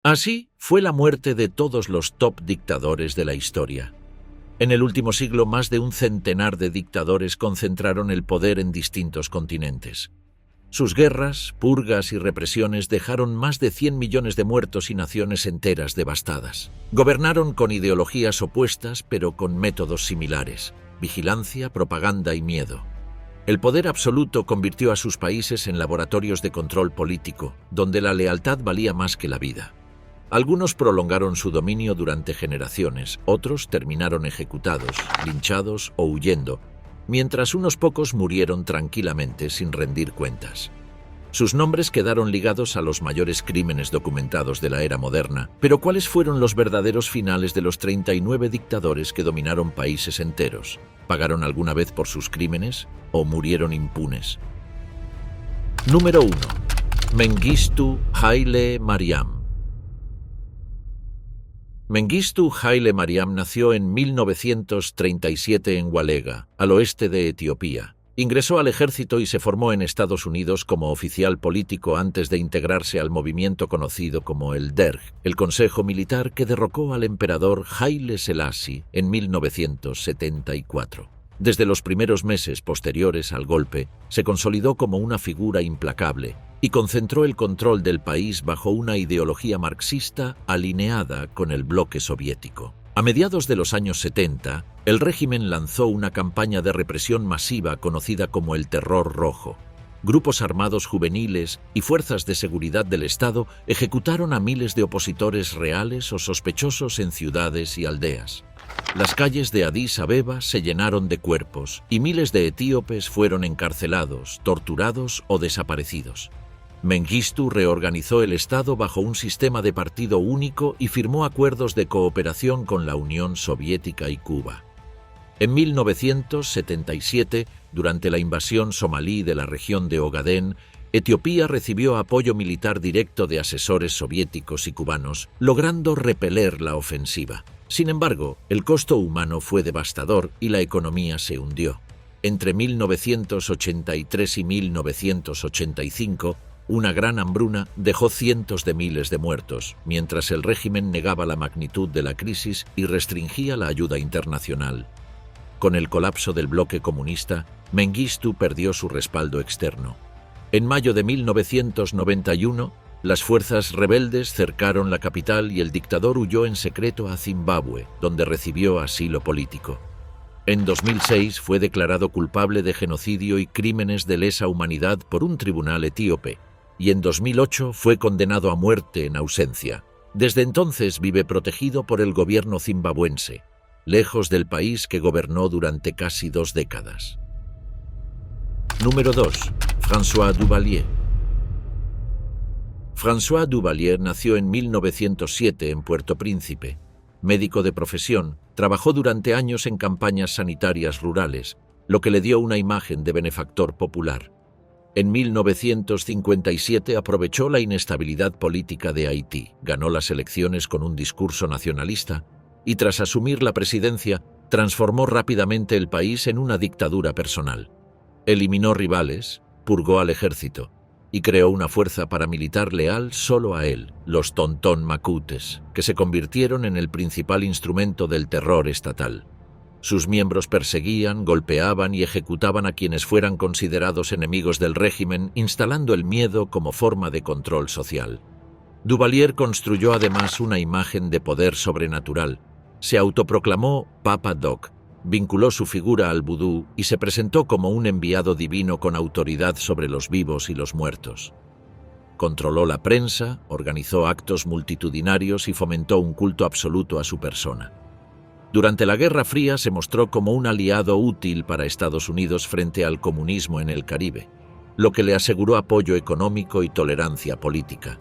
Así fue la muerte de todos los top dictadores de la historia. En el último siglo, más de un centenar de dictadores concentraron el poder en distintos continentes. Sus guerras, purgas y represiones dejaron más de 100 millones de muertos y naciones enteras devastadas. Gobernaron con ideologías opuestas, pero con métodos similares: vigilancia, propaganda y miedo. El poder absoluto convirtió a sus países en laboratorios de control político, donde la lealtad valía más que la vida. Algunos prolongaron su dominio durante generaciones, otros terminaron ejecutados, linchados o huyendo, mientras unos pocos murieron tranquilamente sin rendir cuentas. Sus nombres quedaron ligados a los mayores crímenes documentados de la era moderna, pero ¿cuáles fueron los verdaderos finales de los 39 dictadores que dominaron países enteros? ¿Pagaron alguna vez por sus crímenes o murieron impunes? Número 1. Mengistu Haile Mariam. Mengistu Haile Mariam nació en 1937 en Walega, al oeste de Etiopía. Ingresó al ejército y se formó en Estados Unidos como oficial político antes de integrarse al movimiento conocido como el DERG, el consejo militar que derrocó al emperador Haile Selassie en 1974. Desde los primeros meses posteriores al golpe, se consolidó como una figura implacable y concentró el control del país bajo una ideología marxista alineada con el bloque soviético. A mediados de los años 70, el régimen lanzó una campaña de represión masiva conocida como el Terror Rojo. Grupos armados juveniles y fuerzas de seguridad del Estado ejecutaron a miles de opositores reales o sospechosos en ciudades y aldeas. Las calles de Addis Abeba se llenaron de cuerpos y miles de etíopes fueron encarcelados, torturados o desaparecidos. Mengistu reorganizó el Estado bajo un sistema de partido único y firmó acuerdos de cooperación con la Unión Soviética y Cuba. En 1977, durante la invasión somalí de la región de Ogadén, Etiopía recibió apoyo militar directo de asesores soviéticos y cubanos, logrando repeler la ofensiva. Sin embargo, el costo humano fue devastador y la economía se hundió. Entre 1983 y 1985, una gran hambruna dejó cientos de miles de muertos, mientras el régimen negaba la magnitud de la crisis y restringía la ayuda internacional. Con el colapso del bloque comunista, Mengistu perdió su respaldo externo. En mayo de 1991, las fuerzas rebeldes cercaron la capital y el dictador huyó en secreto a Zimbabue, donde recibió asilo político. En 2006 fue declarado culpable de genocidio y crímenes de lesa humanidad por un tribunal etíope, y en 2008 fue condenado a muerte en ausencia. Desde entonces vive protegido por el gobierno zimbabuense, lejos del país que gobernó durante casi 2 décadas. Número 2. François Duvalier. François Duvalier nació en 1907 en Puerto Príncipe. Médico de profesión, trabajó durante años en campañas sanitarias rurales, lo que le dio una imagen de benefactor popular. En 1957 aprovechó la inestabilidad política de Haití, ganó las elecciones con un discurso nacionalista y tras asumir la presidencia transformó rápidamente el país en una dictadura personal. Eliminó rivales, purgó al ejército y creó una fuerza paramilitar leal solo a él, los Tonton Macoutes, que se convirtieron en el principal instrumento del terror estatal. Sus miembros perseguían, golpeaban y ejecutaban a quienes fueran considerados enemigos del régimen, instalando el miedo como forma de control social. Duvalier construyó además una imagen de poder sobrenatural. Se autoproclamó Papa Doc, vinculó su figura al vudú y se presentó como un enviado divino con autoridad sobre los vivos y los muertos. Controló la prensa, organizó actos multitudinarios y fomentó un culto absoluto a su persona. Durante la Guerra Fría se mostró como un aliado útil para Estados Unidos frente al comunismo en el Caribe, lo que le aseguró apoyo económico y tolerancia política.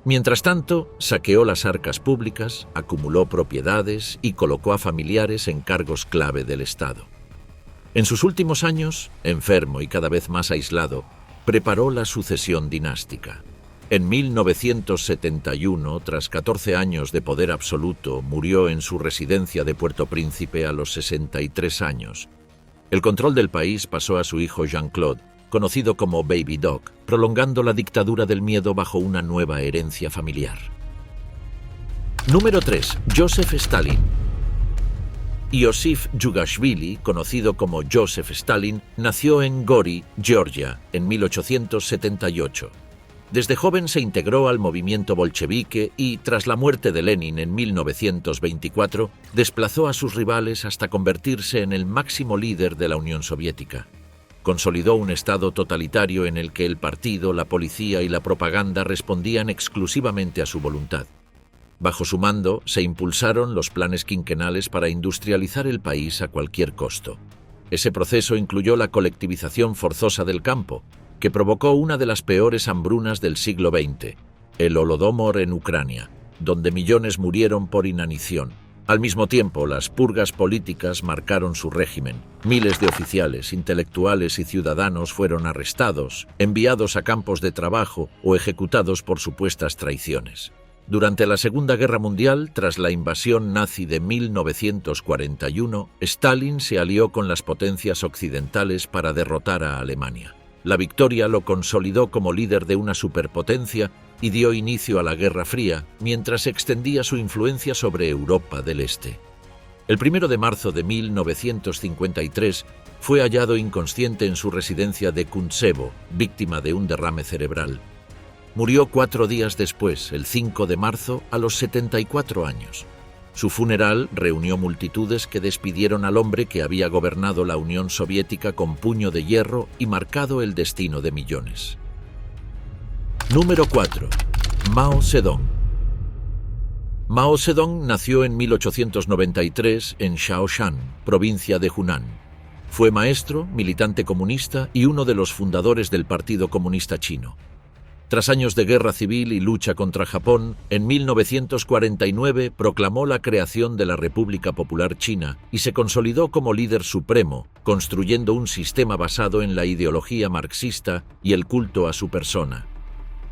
Mientras tanto, saqueó las arcas públicas, acumuló propiedades y colocó a familiares en cargos clave del Estado. En sus últimos años, enfermo y cada vez más aislado, preparó la sucesión dinástica. En 1971, tras 14 años de poder absoluto, murió en su residencia de Puerto Príncipe a los 63 años. El control del país pasó a su hijo Jean-Claude, conocido como Baby Doc, prolongando la dictadura del miedo bajo una nueva herencia familiar. Número 3. Joseph Stalin. Iosif Jugashvili, conocido como Joseph Stalin, nació en Gori, Georgia, en 1878. Desde joven se integró al movimiento bolchevique y, tras la muerte de Lenin en 1924, desplazó a sus rivales hasta convertirse en el máximo líder de la Unión Soviética. Consolidó un estado totalitario en el que el partido, la policía y la propaganda respondían exclusivamente a su voluntad. Bajo su mando se impulsaron los planes quinquenales para industrializar el país a cualquier costo. Ese proceso incluyó la colectivización forzosa del campo, que provocó una de las peores hambrunas del siglo XX, el Holodomor en Ucrania, donde millones murieron por inanición. Al mismo tiempo, las purgas políticas marcaron su régimen. Miles de oficiales, intelectuales y ciudadanos fueron arrestados, enviados a campos de trabajo o ejecutados por supuestas traiciones. Durante la Segunda Guerra Mundial, tras la invasión nazi de 1941, Stalin se alió con las potencias occidentales para derrotar a Alemania. La victoria lo consolidó como líder de una superpotencia y dio inicio a la Guerra Fría, mientras extendía su influencia sobre Europa del Este. El 1 de marzo de 1953 fue hallado inconsciente en su residencia de Kuntsevo, víctima de un derrame cerebral. Murió 4 días después, el 5 de marzo, a los 74 años. Su funeral reunió multitudes que despidieron al hombre que había gobernado la Unión Soviética con puño de hierro y marcado el destino de millones. Número 4. Mao Zedong. Mao Zedong nació en 1893 en Shaoshan, provincia de Hunan. Fue maestro, militante comunista y uno de los fundadores del Partido Comunista Chino. Tras años de guerra civil y lucha contra Japón, en 1949 proclamó la creación de la República Popular China y se consolidó como líder supremo, construyendo un sistema basado en la ideología marxista y el culto a su persona.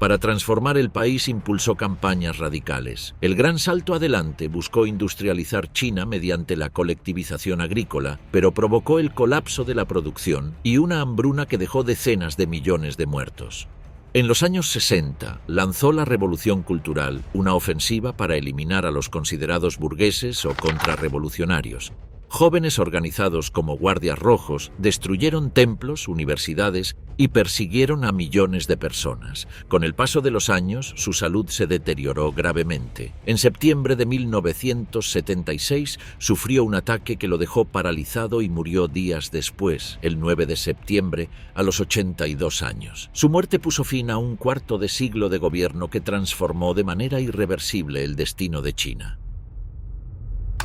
Para transformar el país impulsó campañas radicales. El gran salto adelante buscó industrializar China mediante la colectivización agrícola, pero provocó el colapso de la producción y una hambruna que dejó decenas de millones de muertos. En los años 60 lanzó la Revolución Cultural, una ofensiva para eliminar a los considerados burgueses o contrarrevolucionarios. Jóvenes organizados como guardias rojos destruyeron templos, universidades y persiguieron a millones de personas. Con el paso de los años, su salud se deterioró gravemente. En septiembre de 1976 sufrió un ataque que lo dejó paralizado y murió días después, el 9 de septiembre, a los 82 años. Su muerte puso fin a un cuarto de siglo de gobierno que transformó de manera irreversible el destino de China.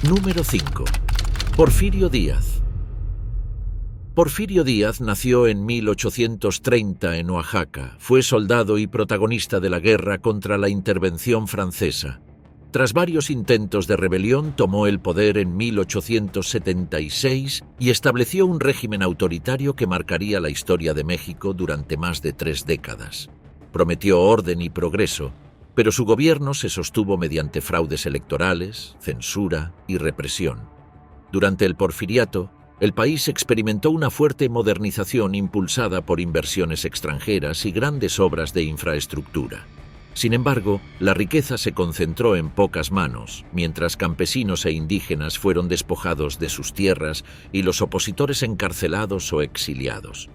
Número 5. Porfirio Díaz. Porfirio Díaz nació en 1830 en Oaxaca. Fue soldado y protagonista de la guerra contra la intervención francesa. Tras varios intentos de rebelión, tomó el poder en 1876 y estableció un régimen autoritario que marcaría la historia de México durante más de 3 décadas. Prometió orden y progreso, pero su gobierno se sostuvo mediante fraudes electorales, censura y represión. Durante el porfiriato, el país experimentó una fuerte modernización impulsada por inversiones extranjeras y grandes obras de infraestructura. Sin embargo, la riqueza se concentró en pocas manos, mientras campesinos e indígenas fueron despojados de sus tierras y los opositores encarcelados o exiliados.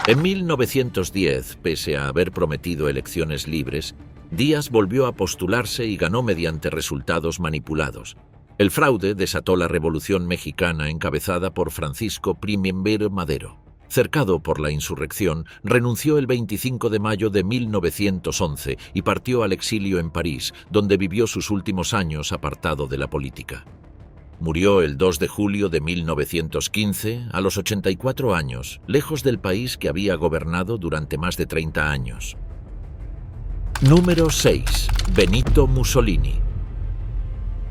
En 1910, pese a haber prometido elecciones libres, Díaz volvió a postularse y ganó mediante resultados manipulados. El fraude desató la Revolución Mexicana encabezada por Francisco Pimentel Madero. Cercado por la insurrección, renunció el 25 de mayo de 1911 y partió al exilio en París, donde vivió sus últimos años apartado de la política. Murió el 2 de julio de 1915 a los 84 años, lejos del país que había gobernado durante más de 30 años. Número 6. Benito Mussolini.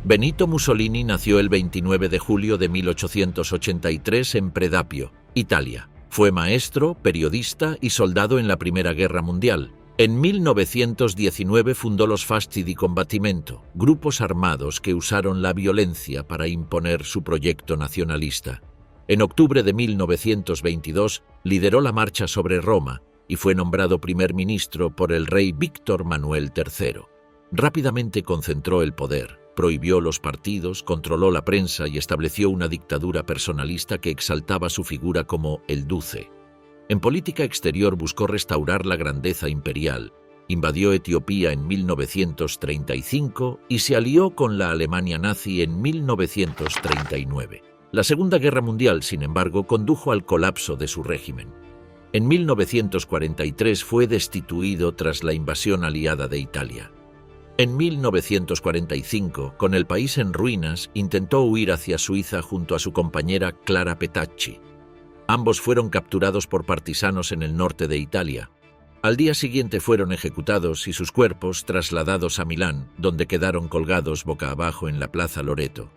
Benito Mussolini nació el 29 de julio de 1883 en Predapio, Italia. Fue maestro, periodista y soldado en la Primera Guerra Mundial. En 1919 fundó los Fasti di Combattimento, grupos armados que usaron la violencia para imponer su proyecto nacionalista. En octubre de 1922 lideró la marcha sobre Roma y fue nombrado primer ministro por el rey Víctor Manuel III. Rápidamente concentró el poder. prohibió los partidos, controló la prensa y estableció una dictadura personalista que exaltaba su figura como el Duce. En política exterior buscó restaurar la grandeza imperial, invadió Etiopía en 1935 y se alió con la Alemania nazi en 1939. La Segunda Guerra Mundial, sin embargo, condujo al colapso de su régimen. En 1943 fue destituido tras la invasión aliada de Italia. En 1945, con el país en ruinas, intentó huir hacia Suiza junto a su compañera Clara Petacci. Ambos fueron capturados por partisanos en el norte de Italia. Al día siguiente fueron ejecutados y sus cuerpos trasladados a Milán, donde quedaron colgados boca abajo en la Plaza Loreto.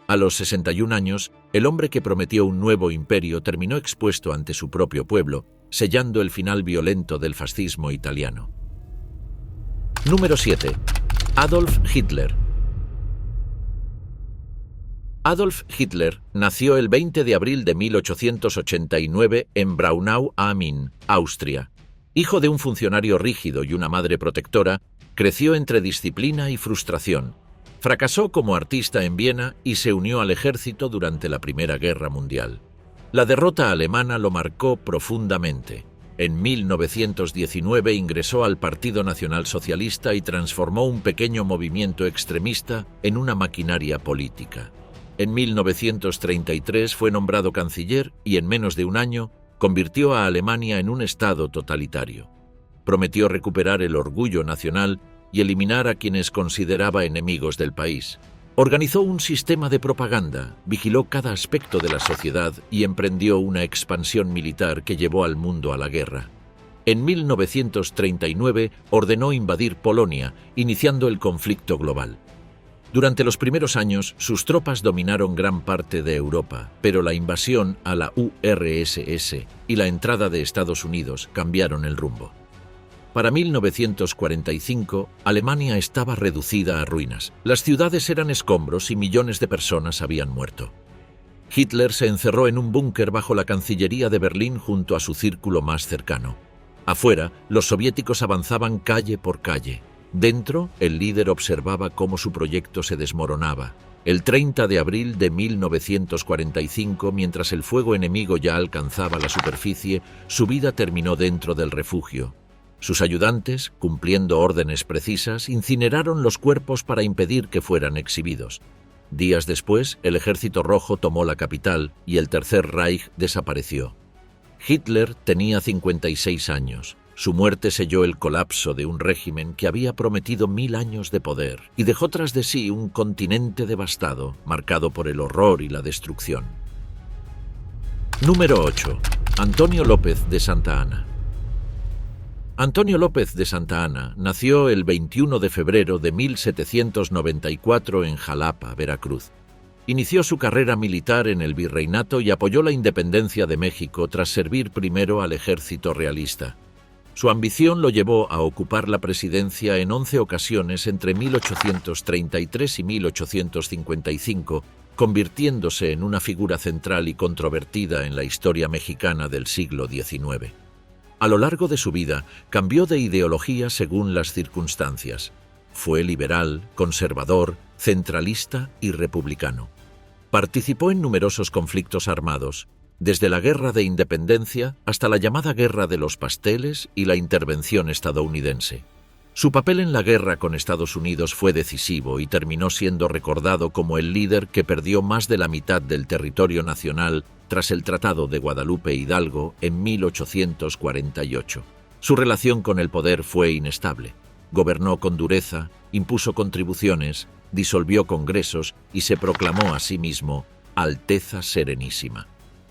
A los 61 años, el hombre que prometió un nuevo imperio terminó expuesto ante su propio pueblo, sellando el final violento del fascismo italiano. Número 7. Adolf Hitler. Adolf Hitler nació el 20 de abril de 1889 en Braunau am Inn, Austria. Hijo de un funcionario rígido y una madre protectora, creció entre disciplina y frustración. Fracasó como artista en Viena y se unió al ejército durante la Primera Guerra Mundial. La derrota alemana lo marcó profundamente. En 1919 ingresó al Partido Nacional Socialista y transformó un pequeño movimiento extremista en una maquinaria política. En 1933 fue nombrado canciller y en menos de un año convirtió a Alemania en un estado totalitario. Prometió recuperar el orgullo nacional y eliminar a quienes consideraba enemigos del país. Organizó un sistema de propaganda, vigiló cada aspecto de la sociedad y emprendió una expansión militar que llevó al mundo a la guerra. En 1939 ordenó invadir Polonia, iniciando el conflicto global. Durante los primeros años, sus tropas dominaron gran parte de Europa, pero la invasión a la URSS y la entrada de Estados Unidos cambiaron el rumbo. Para 1945, Alemania estaba reducida a ruinas. Las ciudades eran escombros y millones de personas habían muerto. Hitler se encerró en un búnker bajo la Cancillería de Berlín junto a su círculo más cercano. Afuera, los soviéticos avanzaban calle por calle. Dentro, el líder observaba cómo su proyecto se desmoronaba. El 30 de abril de 1945, mientras el fuego enemigo ya alcanzaba la superficie, su vida terminó dentro del refugio. Sus ayudantes, cumpliendo órdenes precisas, incineraron los cuerpos para impedir que fueran exhibidos. Días después, el Ejército Rojo tomó la capital y el Tercer Reich desapareció. Hitler tenía 56 años. Su muerte selló el colapso de un régimen que había prometido 1000 años de poder y dejó tras de sí un continente devastado, marcado por el horror y la destrucción. Número 8. Antonio López de Santa Anna. Antonio López de Santa Anna nació el 21 de febrero de 1794 en Jalapa, Veracruz. Inició su carrera militar en el virreinato y apoyó la independencia de México tras servir primero al ejército realista. Su ambición lo llevó a ocupar la presidencia en 11 ocasiones entre 1833 y 1855, convirtiéndose en una figura central y controvertida en la historia mexicana del siglo XIX. A lo largo de su vida, cambió de ideología según las circunstancias. Fue liberal, conservador, centralista y republicano. Participó en numerosos conflictos armados, desde la Guerra de Independencia hasta la llamada Guerra de los Pasteles y la intervención estadounidense. Su papel en la guerra con Estados Unidos fue decisivo y terminó siendo recordado como el líder que perdió más de la mitad del territorio nacional tras el Tratado de Guadalupe Hidalgo en 1848. Su relación con el poder fue inestable. Gobernó con dureza, impuso contribuciones, disolvió congresos y se proclamó a sí mismo Alteza Serenísima.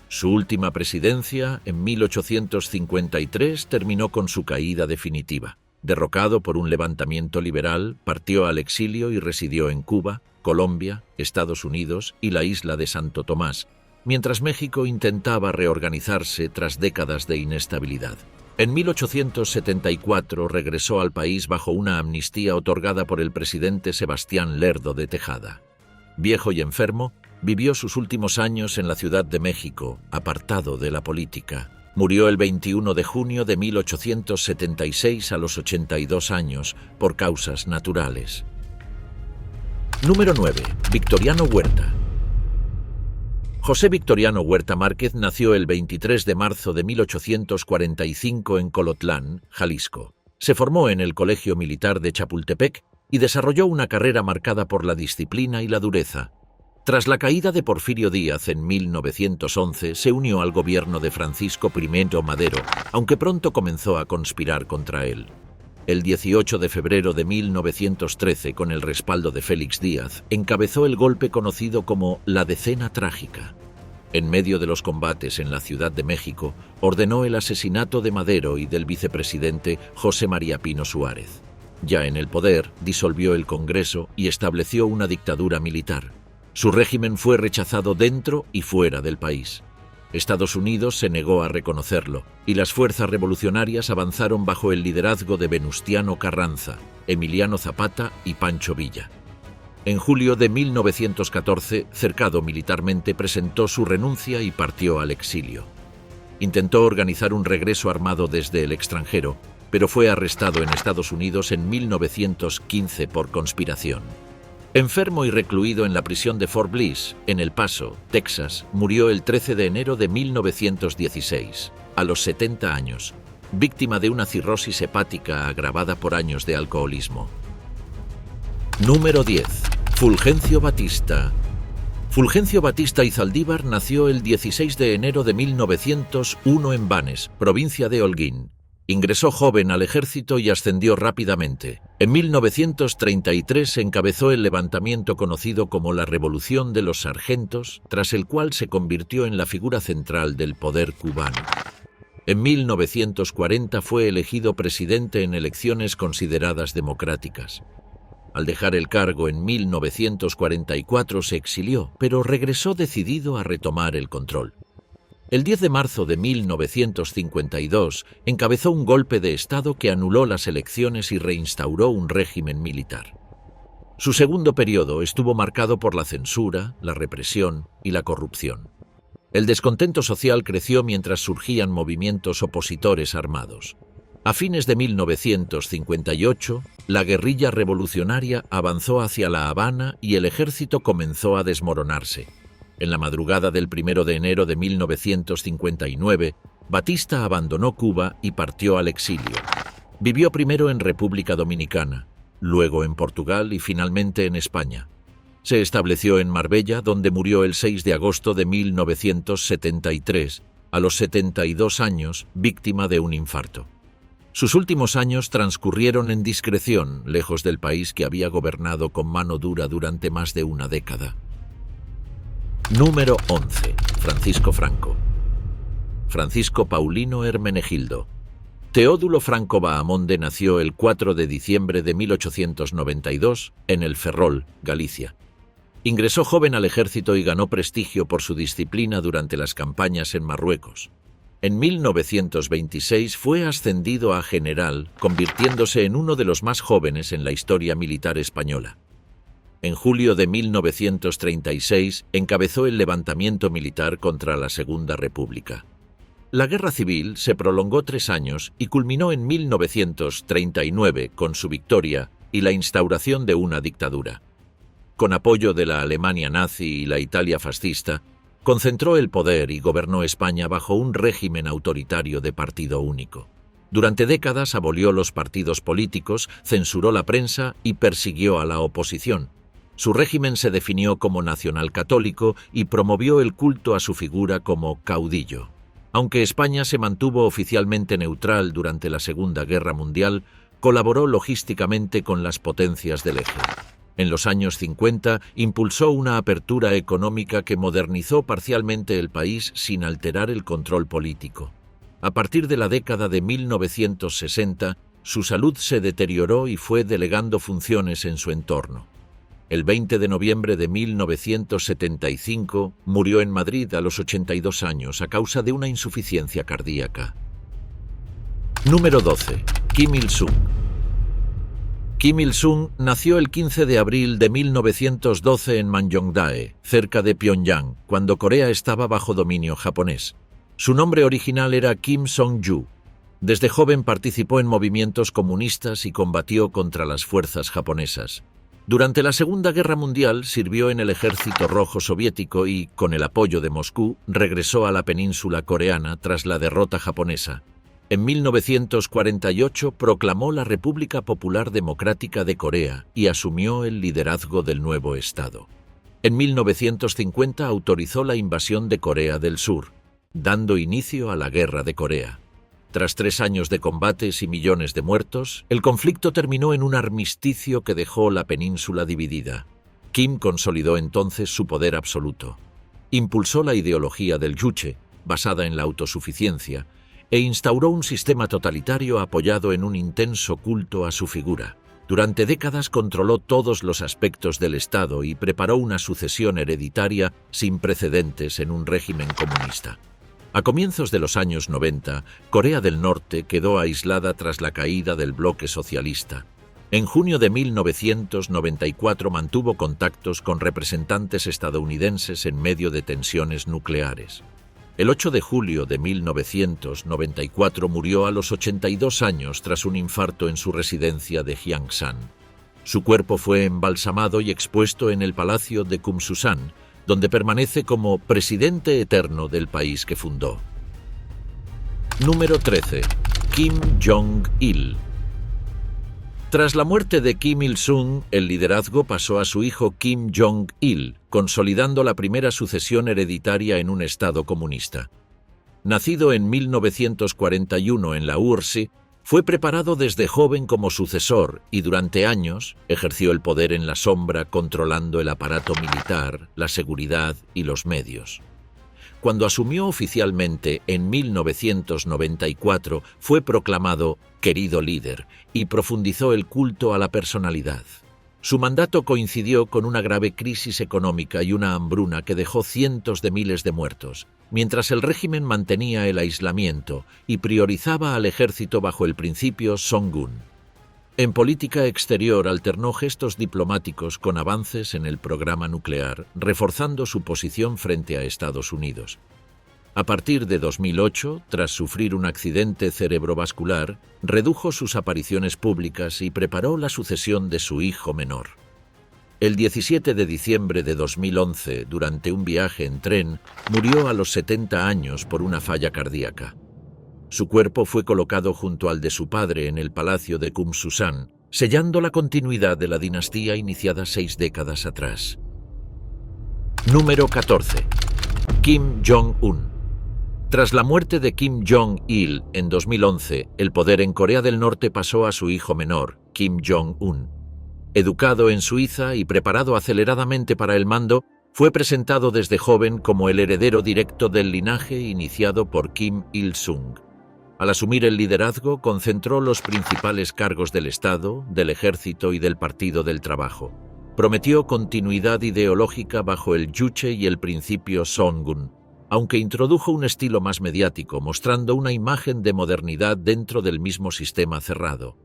Su última presidencia, en 1853, terminó con su caída definitiva. Derrocado por un levantamiento liberal, partió al exilio y residió en Cuba, Colombia, Estados Unidos y la isla de Santo Tomás, mientras México intentaba reorganizarse tras décadas de inestabilidad. En 1874 regresó al país bajo una amnistía otorgada por el presidente Sebastián Lerdo de Tejada. Viejo y enfermo, vivió sus últimos años en la Ciudad de México, apartado de la política. Murió el 21 de junio de 1876 a los 82 años por causas naturales. Número 9. Victoriano Huerta. José Victoriano Huerta Márquez nació el 23 de marzo de 1845 en Colotlán, Jalisco. Se formó en el Colegio Militar de Chapultepec y desarrolló una carrera marcada por la disciplina y la dureza. Tras la caída de Porfirio Díaz en 1911, se unió al gobierno de Francisco I. Madero, aunque pronto comenzó a conspirar contra él. El 18 de febrero de 1913, con el respaldo de Félix Díaz, encabezó el golpe conocido como la Decena Trágica. En medio de los combates en la Ciudad de México, ordenó el asesinato de Madero y del vicepresidente José María Pino Suárez. Ya en el poder, disolvió el Congreso y estableció una dictadura militar. Su régimen fue rechazado dentro y fuera del país. Estados Unidos se negó a reconocerlo y las fuerzas revolucionarias avanzaron bajo el liderazgo de Venustiano Carranza, Emiliano Zapata y Pancho Villa. En julio de 1914, cercado militarmente, presentó su renuncia y partió al exilio. Intentó organizar un regreso armado desde el extranjero, pero fue arrestado en Estados Unidos en 1915 por conspiración. Enfermo y recluido en la prisión de Fort Bliss, en El Paso, Texas, murió el 13 de enero de 1916, a los 70 años, víctima de una cirrosis hepática agravada por años de alcoholismo. Número 10. Fulgencio Batista. Fulgencio Batista Izaldívar nació el 16 de enero de 1901 en Vannes, provincia de Holguín. Ingresó joven al ejército y ascendió rápidamente. En 1933 encabezó el levantamiento conocido como la Revolución de los Sargentos, tras el cual se convirtió en la figura central del poder cubano. En 1940 fue elegido presidente en elecciones consideradas democráticas. Al dejar el cargo en 1944 se exilió, pero regresó decidido a retomar el control. El 10 de marzo de 1952 encabezó un golpe de Estado que anuló las elecciones y reinstauró un régimen militar. Su segundo periodo estuvo marcado por la censura, la represión y la corrupción. El descontento social creció mientras surgían movimientos opositores armados. A fines de 1958, la guerrilla revolucionaria avanzó hacia La Habana y el ejército comenzó a desmoronarse. En la madrugada del 1 de enero de 1959, Batista abandonó Cuba y partió al exilio. Vivió primero en República Dominicana, luego en Portugal y finalmente en España. Se estableció en Marbella, donde murió el 6 de agosto de 1973, a los 72 años, víctima de un infarto. Sus últimos años transcurrieron en discreción, lejos del país que había gobernado con mano dura durante más de una década. Número 11. Francisco Franco. Francisco Paulino Hermenegildo. Teodulo Franco Bahamonde nació el 4 de diciembre de 1892 en El Ferrol, Galicia. Ingresó joven al ejército y ganó prestigio por su disciplina durante las campañas en Marruecos. En 1926 fue ascendido a general, convirtiéndose en uno de los más jóvenes en la historia militar española. En julio de 1936 encabezó el levantamiento militar contra la Segunda República. La guerra civil se prolongó 3 años y culminó en 1939 con su victoria y la instauración de una dictadura. Con apoyo de la Alemania nazi y la Italia fascista, concentró el poder y gobernó España bajo un régimen autoritario de partido único. Durante décadas abolió los partidos políticos, censuró la prensa y persiguió a la oposición. Su régimen se definió como nacional católico y promovió el culto a su figura como caudillo. Aunque España se mantuvo oficialmente neutral durante la Segunda Guerra Mundial, colaboró logísticamente con las potencias del eje. En los años 50 impulsó una apertura económica que modernizó parcialmente el país sin alterar el control político. A partir de la década de 1960, su salud se deterioró y fue delegando funciones en su entorno. El 20 de noviembre de 1975 murió en Madrid a los 82 años a causa de una insuficiencia cardíaca. Número 12. Kim Il-sung. Kim Il-sung nació el 15 de abril de 1912 en Manjongdae, cerca de Pyongyang, cuando Corea estaba bajo dominio japonés. Su nombre original era Kim Song-ju. Desde joven participó en movimientos comunistas y combatió contra las fuerzas japonesas. Durante la Segunda Guerra Mundial sirvió en el Ejército Rojo Soviético y, con el apoyo de Moscú, regresó a la península coreana tras la derrota japonesa. En 1948 proclamó la República Popular Democrática de Corea y asumió el liderazgo del nuevo Estado. En 1950 autorizó la invasión de Corea del Sur, dando inicio a la Guerra de Corea. Tras 3 años de combates y millones de muertos, el conflicto terminó en un armisticio que dejó la península dividida. Kim consolidó entonces su poder absoluto. Impulsó la ideología del Juche, basada en la autosuficiencia, e instauró un sistema totalitario apoyado en un intenso culto a su figura. Durante décadas controló todos los aspectos del Estado y preparó una sucesión hereditaria sin precedentes en un régimen comunista. A comienzos de los años 90, Corea del Norte quedó aislada tras la caída del bloque socialista. En junio de 1994 mantuvo contactos con representantes estadounidenses en medio de tensiones nucleares. El 8 de julio de 1994 murió a los 82 años tras un infarto en su residencia de Gyeongsan. Su cuerpo fue embalsamado y expuesto en el Palacio de Kumsusan, donde permanece como presidente eterno del país que fundó. Número 13. Kim Jong-il. Tras la muerte de Kim Il-sung, el liderazgo pasó a su hijo Kim Jong-il, consolidando la primera sucesión hereditaria en un Estado comunista. Nacido en 1941 en la URSS, fue preparado desde joven como sucesor y durante años ejerció el poder en la sombra controlando el aparato militar, la seguridad y los medios. Cuando asumió oficialmente en 1994, fue proclamado querido líder y profundizó el culto a la personalidad. Su mandato coincidió con una grave crisis económica y una hambruna que dejó cientos de miles de muertos, mientras el régimen mantenía el aislamiento y priorizaba al ejército bajo el principio Songun. En política exterior alternó gestos diplomáticos con avances en el programa nuclear, reforzando su posición frente a Estados Unidos. A partir de 2008, tras sufrir un accidente cerebrovascular, redujo sus apariciones públicas y preparó la sucesión de su hijo menor. El 17 de diciembre de 2011, durante un viaje en tren, murió a los 70 años por una falla cardíaca. Su cuerpo fue colocado junto al de su padre en el Palacio de Kumsusan, sellando la continuidad de la dinastía iniciada 6 décadas atrás. Número 14. Kim Jong-un. Tras la muerte de Kim Jong-il en 2011, el poder en Corea del Norte pasó a su hijo menor, Kim Jong-un. Educado en Suiza y preparado aceleradamente para el mando, fue presentado desde joven como el heredero directo del linaje iniciado por Kim Il-sung. Al asumir el liderazgo, concentró los principales cargos del Estado, del Ejército y del Partido del Trabajo. Prometió continuidad ideológica bajo el Juche y el principio Songun, aunque introdujo un estilo más mediático, mostrando una imagen de modernidad dentro del mismo sistema cerrado.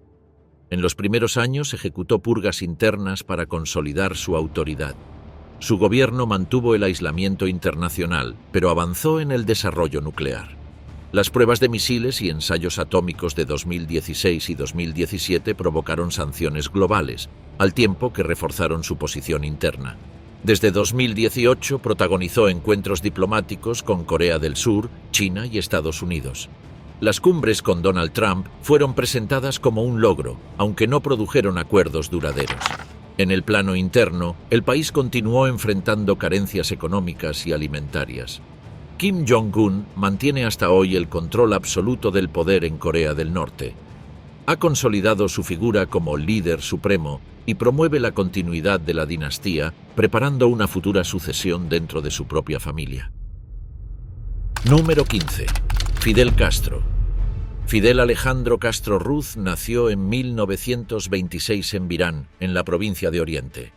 En los primeros años ejecutó purgas internas para consolidar su autoridad. Su gobierno mantuvo el aislamiento internacional, pero avanzó en el desarrollo nuclear. Las pruebas de misiles y ensayos atómicos de 2016 y 2017 provocaron sanciones globales, al tiempo que reforzaron su posición interna. Desde 2018 protagonizó encuentros diplomáticos con Corea del Sur, China y Estados Unidos. Las cumbres con Donald Trump fueron presentadas como un logro, aunque no produjeron acuerdos duraderos. En el plano interno, el país continuó enfrentando carencias económicas y alimentarias. Kim Jong-un mantiene hasta hoy el control absoluto del poder en Corea del Norte. Ha consolidado su figura como líder supremo y promueve la continuidad de la dinastía, preparando una futura sucesión dentro de su propia familia. Número 15. Fidel Castro. Fidel Alejandro Castro Ruz nació en 1926 en Virán, en la provincia de Oriente.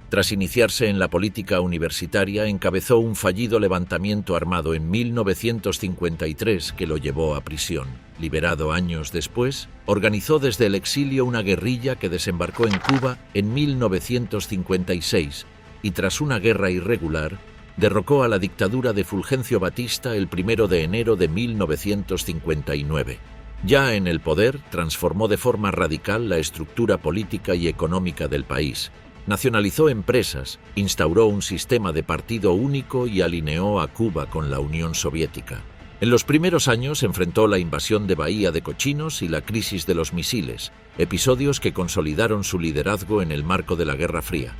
Tras iniciarse en la política universitaria, encabezó un fallido levantamiento armado en 1953 que lo llevó a prisión. Liberado años después, organizó desde el exilio una guerrilla que desembarcó en Cuba en 1956 y tras una guerra irregular, derrocó a la dictadura de Fulgencio Batista el 1 de enero de 1959. Ya en el poder, transformó de forma radical la estructura política y económica del país. Nacionalizó empresas, instauró un sistema de partido único y alineó a Cuba con la Unión Soviética. En los primeros años enfrentó la invasión de Bahía de Cochinos y la crisis de los misiles, episodios que consolidaron su liderazgo en el marco de la Guerra Fría.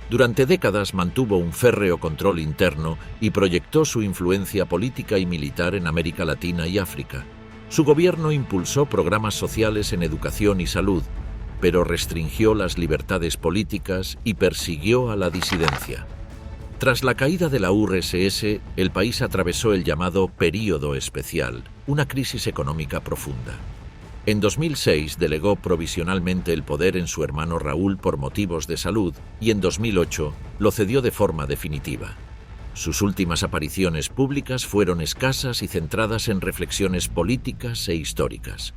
Durante décadas mantuvo un férreo control interno y proyectó su influencia política y militar en América Latina y África. Su gobierno impulsó programas sociales en educación y salud, pero restringió las libertades políticas y persiguió a la disidencia. Tras la caída de la URSS, el país atravesó el llamado Período Especial, una crisis económica profunda. En 2006 delegó provisionalmente el poder en su hermano Raúl por motivos de salud y en 2008 lo cedió de forma definitiva. Sus últimas apariciones públicas fueron escasas y centradas en reflexiones políticas e históricas.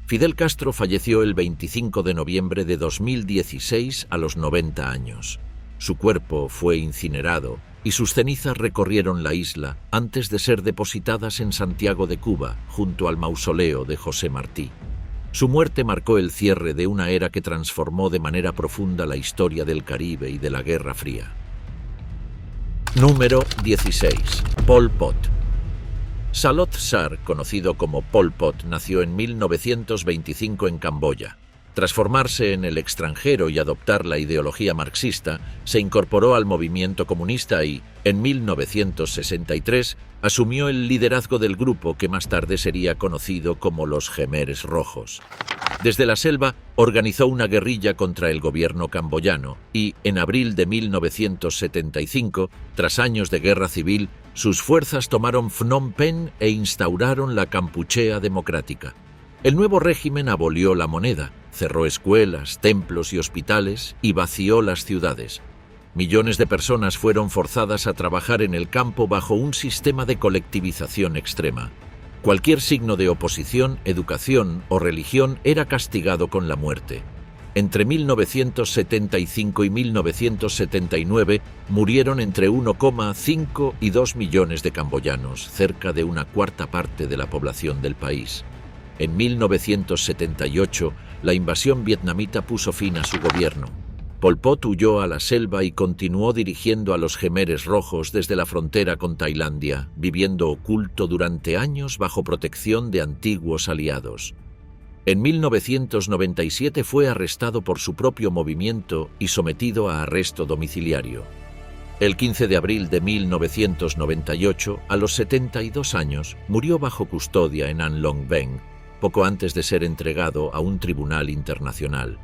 Fidel Castro falleció el 25 de noviembre de 2016 a los 90 años. Su cuerpo fue incinerado y sus cenizas recorrieron la isla antes de ser depositadas en Santiago de Cuba, junto al mausoleo de José Martí. Su muerte marcó el cierre de una era que transformó de manera profunda la historia del Caribe y de la Guerra Fría. Número 16. Pol Pot. Salot Sar, conocido como Pol Pot, nació en 1925 en Camboya. Tras formarse en el extranjero y adoptar la ideología marxista, se incorporó al movimiento comunista y, en 1963, asumió el liderazgo del grupo que más tarde sería conocido como los Jemeres Rojos. Desde la selva, organizó una guerrilla contra el gobierno camboyano y, en abril de 1975, tras años de guerra civil, sus fuerzas tomaron Phnom Penh e instauraron la Kampuchea democrática. El nuevo régimen abolió la moneda, cerró escuelas, templos y hospitales y vació las ciudades. Millones de personas fueron forzadas a trabajar en el campo bajo un sistema de colectivización extrema. Cualquier signo de oposición, educación o religión era castigado con la muerte. Entre 1975 y 1979 murieron entre 1,5 y 2 millones de camboyanos, cerca de una cuarta parte de la población del país. En 1978, la invasión vietnamita puso fin a su gobierno. Pol Pot huyó a la selva y continuó dirigiendo a los Jemeres Rojos desde la frontera con Tailandia, viviendo oculto durante años bajo protección de antiguos aliados. En 1997 fue arrestado por su propio movimiento y sometido a arresto domiciliario. El 15 de abril de 1998, a los 72 años, murió bajo custodia en An Long Beng, poco antes de ser entregado a un tribunal internacional.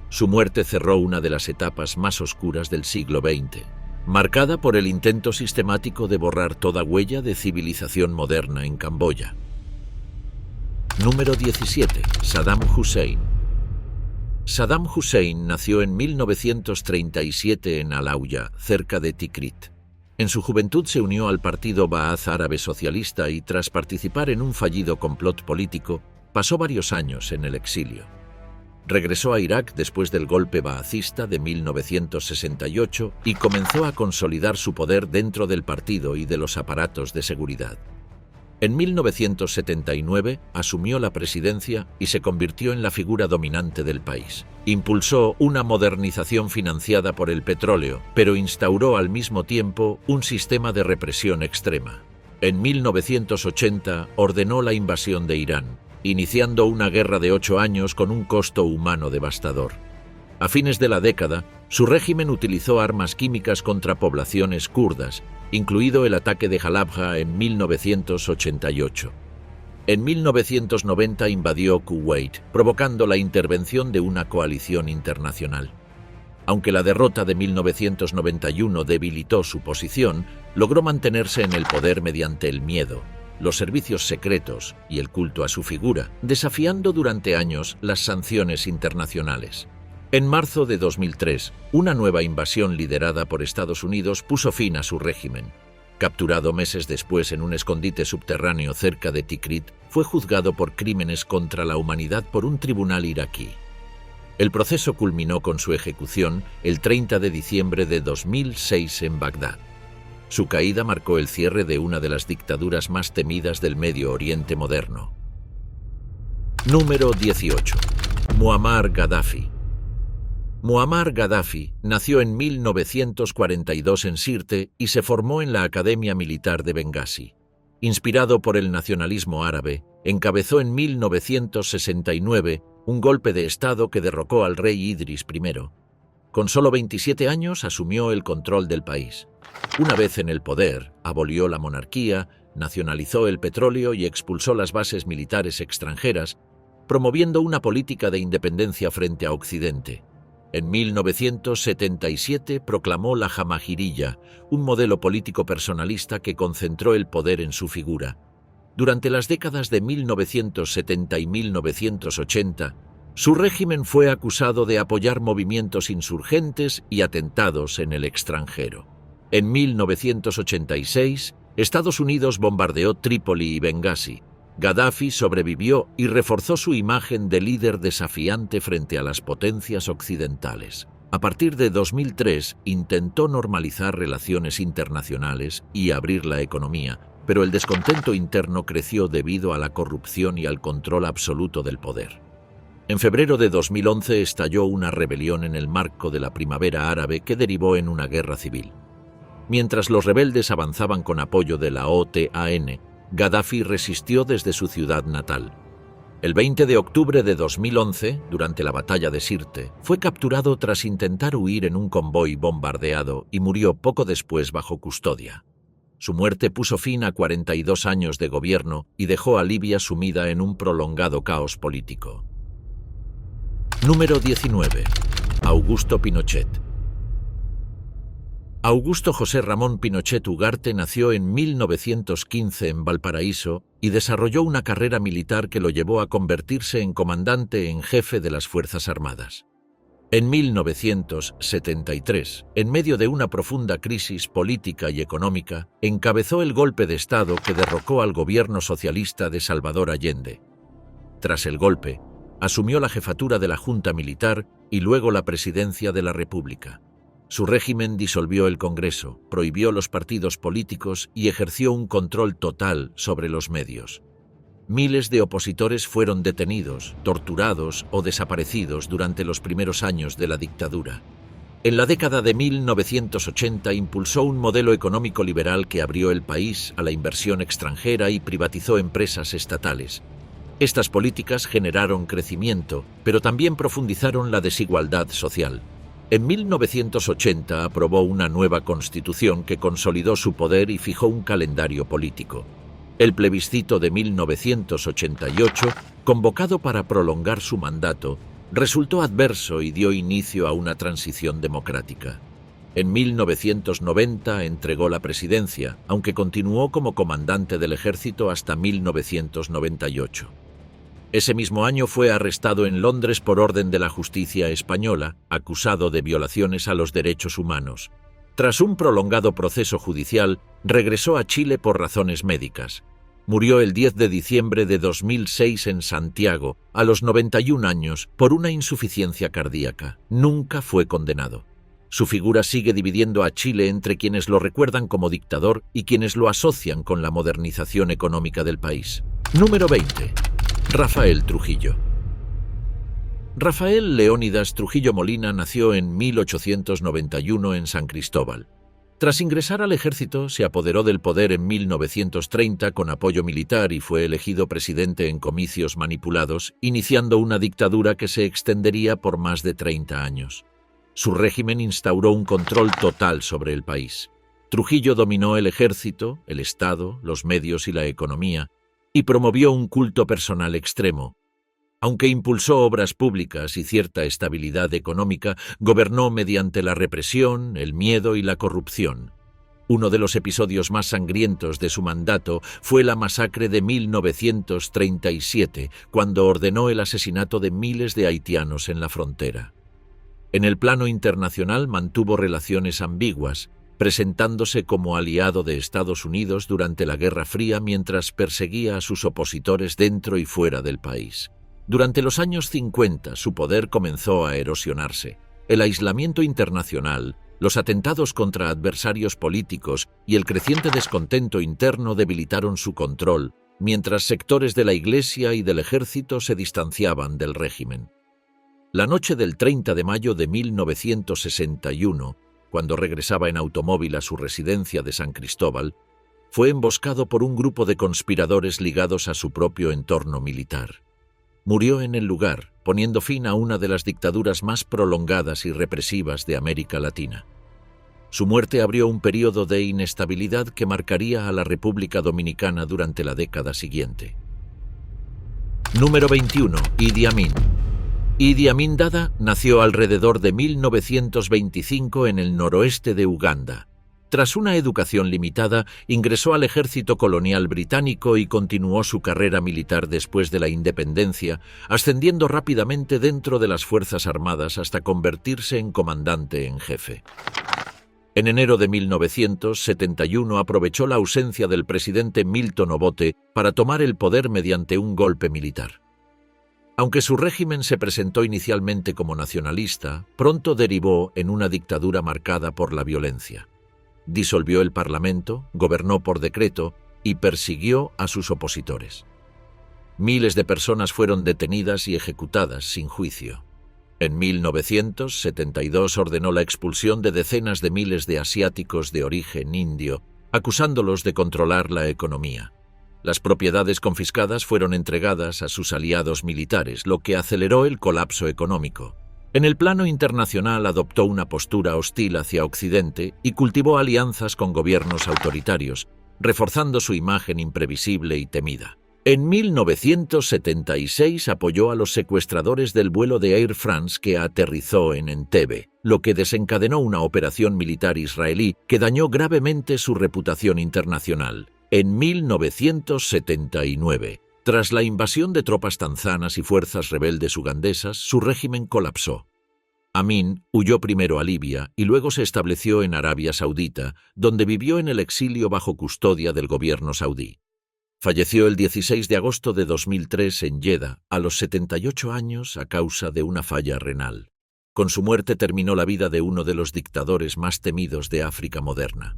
Su muerte cerró una de las etapas más oscuras del siglo XX, marcada por el intento sistemático de borrar toda huella de civilización moderna en Camboya. Número 17. Saddam Hussein. Saddam Hussein nació en 1937 en Alauya, cerca de Tikrit. En su juventud se unió al partido Ba'ath Árabe Socialista y, tras participar en un fallido complot político, pasó varios años en el exilio. Regresó a Irak después del golpe baacista de 1968 y comenzó a consolidar su poder dentro del partido y de los aparatos de seguridad. En 1979 asumió la presidencia y se convirtió en la figura dominante del país. Impulsó una modernización financiada por el petróleo, pero instauró al mismo tiempo un sistema de represión extrema. En 1980 ordenó la invasión de Irán, iniciando una guerra de 8 años con un costo humano devastador. A fines de la década, su régimen utilizó armas químicas contra poblaciones kurdas, incluido el ataque de Halabja en 1988. En 1990 invadió Kuwait, provocando la intervención de una coalición internacional. Aunque la derrota de 1991 debilitó su posición, logró mantenerse en el poder mediante el miedo, los servicios secretos y el culto a su figura, desafiando durante años las sanciones internacionales. En marzo de 2003, una nueva invasión liderada por Estados Unidos puso fin a su régimen. Capturado meses después en un escondite subterráneo cerca de Tikrit, fue juzgado por crímenes contra la humanidad por un tribunal iraquí. El proceso culminó con su ejecución el 30 de diciembre de 2006 en Bagdad. Su caída marcó el cierre de una de las dictaduras más temidas del Medio Oriente moderno. Número 18. Muammar Gaddafi. Muammar Gaddafi nació en 1942 en Sirte y se formó en la Academia Militar de Bengasi. Inspirado por el nacionalismo árabe, encabezó en 1969 un golpe de Estado que derrocó al rey Idris I. Con solo 27 años asumió el control del país. Una vez en el poder, abolió la monarquía, nacionalizó el petróleo y expulsó las bases militares extranjeras, promoviendo una política de independencia frente a Occidente. En 1977 proclamó la Jamahiriyya, un modelo político personalista que concentró el poder en su figura. Durante las décadas de 1970 y 1980, su régimen fue acusado de apoyar movimientos insurgentes y atentados en el extranjero. En 1986, Estados Unidos bombardeó Trípoli y Bengasi. Gaddafi sobrevivió y reforzó su imagen de líder desafiante frente a las potencias occidentales. A partir de 2003 intentó normalizar relaciones internacionales y abrir la economía, pero el descontento interno creció debido a la corrupción y al control absoluto del poder. En febrero de 2011 estalló una rebelión en el marco de la Primavera Árabe que derivó en una guerra civil. Mientras los rebeldes avanzaban con apoyo de la OTAN, Gaddafi resistió desde su ciudad natal. El 20 de octubre de 2011, durante la batalla de Sirte, fue capturado tras intentar huir en un convoy bombardeado y murió poco después bajo custodia. Su muerte puso fin a 42 años de gobierno y dejó a Libia sumida en un prolongado caos político. Número 19. Augusto Pinochet. Augusto José Ramón Pinochet Ugarte nació en 1915 en Valparaíso y desarrolló una carrera militar que lo llevó a convertirse en comandante en jefe de las Fuerzas Armadas. En 1973, en medio de una profunda crisis política y económica, encabezó el golpe de Estado que derrocó al gobierno socialista de Salvador Allende. Tras el golpe, asumió la jefatura de la Junta Militar y luego la presidencia de la República. Su régimen disolvió el Congreso, prohibió los partidos políticos y ejerció un control total sobre los medios. Miles de opositores fueron detenidos, torturados o desaparecidos durante los primeros años de la dictadura. En la década de 1980 impulsó un modelo económico liberal que abrió el país a la inversión extranjera y privatizó empresas estatales. Estas políticas generaron crecimiento, pero también profundizaron la desigualdad social. En 1980 aprobó una nueva constitución que consolidó su poder y fijó un calendario político. El plebiscito de 1988, convocado para prolongar su mandato, resultó adverso y dio inicio a una transición democrática. En 1990 entregó la presidencia, aunque continuó como comandante del ejército hasta 1998. Ese mismo año fue arrestado en Londres por orden de la justicia española, acusado de violaciones a los derechos humanos. Tras un prolongado proceso judicial, regresó a Chile por razones médicas. Murió el 10 de diciembre de 2006 en Santiago, a los 91 años, por una insuficiencia cardíaca. Nunca fue condenado. Su figura sigue dividiendo a Chile entre quienes lo recuerdan como dictador y quienes lo asocian con la modernización económica del país. Número 20. Rafael Trujillo. Rafael Leónidas Trujillo Molina nació en 1891 en San Cristóbal. Tras ingresar al ejército, se apoderó del poder en 1930 con apoyo militar y fue elegido presidente en comicios manipulados, iniciando una dictadura que se extendería por más de 30 años. Su régimen instauró un control total sobre el país. Trujillo dominó el ejército, el Estado, los medios y la economía, y promovió un culto personal extremo. Aunque impulsó obras públicas y cierta estabilidad económica, gobernó mediante la represión, el miedo y la corrupción. Uno de los episodios más sangrientos de su mandato fue la masacre de 1937, cuando ordenó el asesinato de miles de haitianos en la frontera. En el plano internacional mantuvo relaciones ambiguas, presentándose como aliado de Estados Unidos durante la Guerra Fría mientras perseguía a sus opositores dentro y fuera del país. Durante los años 50 su poder comenzó a erosionarse. El aislamiento internacional, los atentados contra adversarios políticos y el creciente descontento interno debilitaron su control, mientras sectores de la Iglesia y del ejército se distanciaban del régimen. La noche del 30 de mayo de 1961, cuando regresaba en automóvil a su residencia de San Cristóbal, fue emboscado por un grupo de conspiradores ligados a su propio entorno militar. Murió en el lugar, poniendo fin a una de las dictaduras más prolongadas y represivas de América Latina. Su muerte abrió un período de inestabilidad que marcaría a la República Dominicana durante la década siguiente. Número 21. Idi Amin. Idi Amin Dada nació alrededor de 1925 en el noroeste de Uganda. Tras una educación limitada, ingresó al ejército colonial británico y continuó su carrera militar después de la independencia, ascendiendo rápidamente dentro de las Fuerzas Armadas hasta convertirse en comandante en jefe. En enero de 1971 aprovechó la ausencia del presidente Milton Obote para tomar el poder mediante un golpe militar. Aunque su régimen se presentó inicialmente como nacionalista, pronto derivó en una dictadura marcada por la violencia. Disolvió el Parlamento, gobernó por decreto y persiguió a sus opositores. Miles de personas fueron detenidas y ejecutadas sin juicio. En 1972 ordenó la expulsión de decenas de miles de asiáticos de origen indio, acusándolos de controlar la economía. Las propiedades confiscadas fueron entregadas a sus aliados militares, lo que aceleró el colapso económico. En el plano internacional adoptó una postura hostil hacia Occidente y cultivó alianzas con gobiernos autoritarios, reforzando su imagen imprevisible y temida. En 1976 apoyó a los secuestradores del vuelo de Air France que aterrizó en Entebbe, lo que desencadenó una operación militar israelí que dañó gravemente su reputación internacional. En 1979, tras la invasión de tropas tanzanas y fuerzas rebeldes ugandesas, su régimen colapsó. Amin huyó primero a Libia y luego se estableció en Arabia Saudita, donde vivió en el exilio bajo custodia del gobierno saudí. Falleció el 16 de agosto de 2003 en Jeddah, a los 78 años a causa de una falla renal. Con su muerte terminó la vida de uno de los dictadores más temidos de África moderna.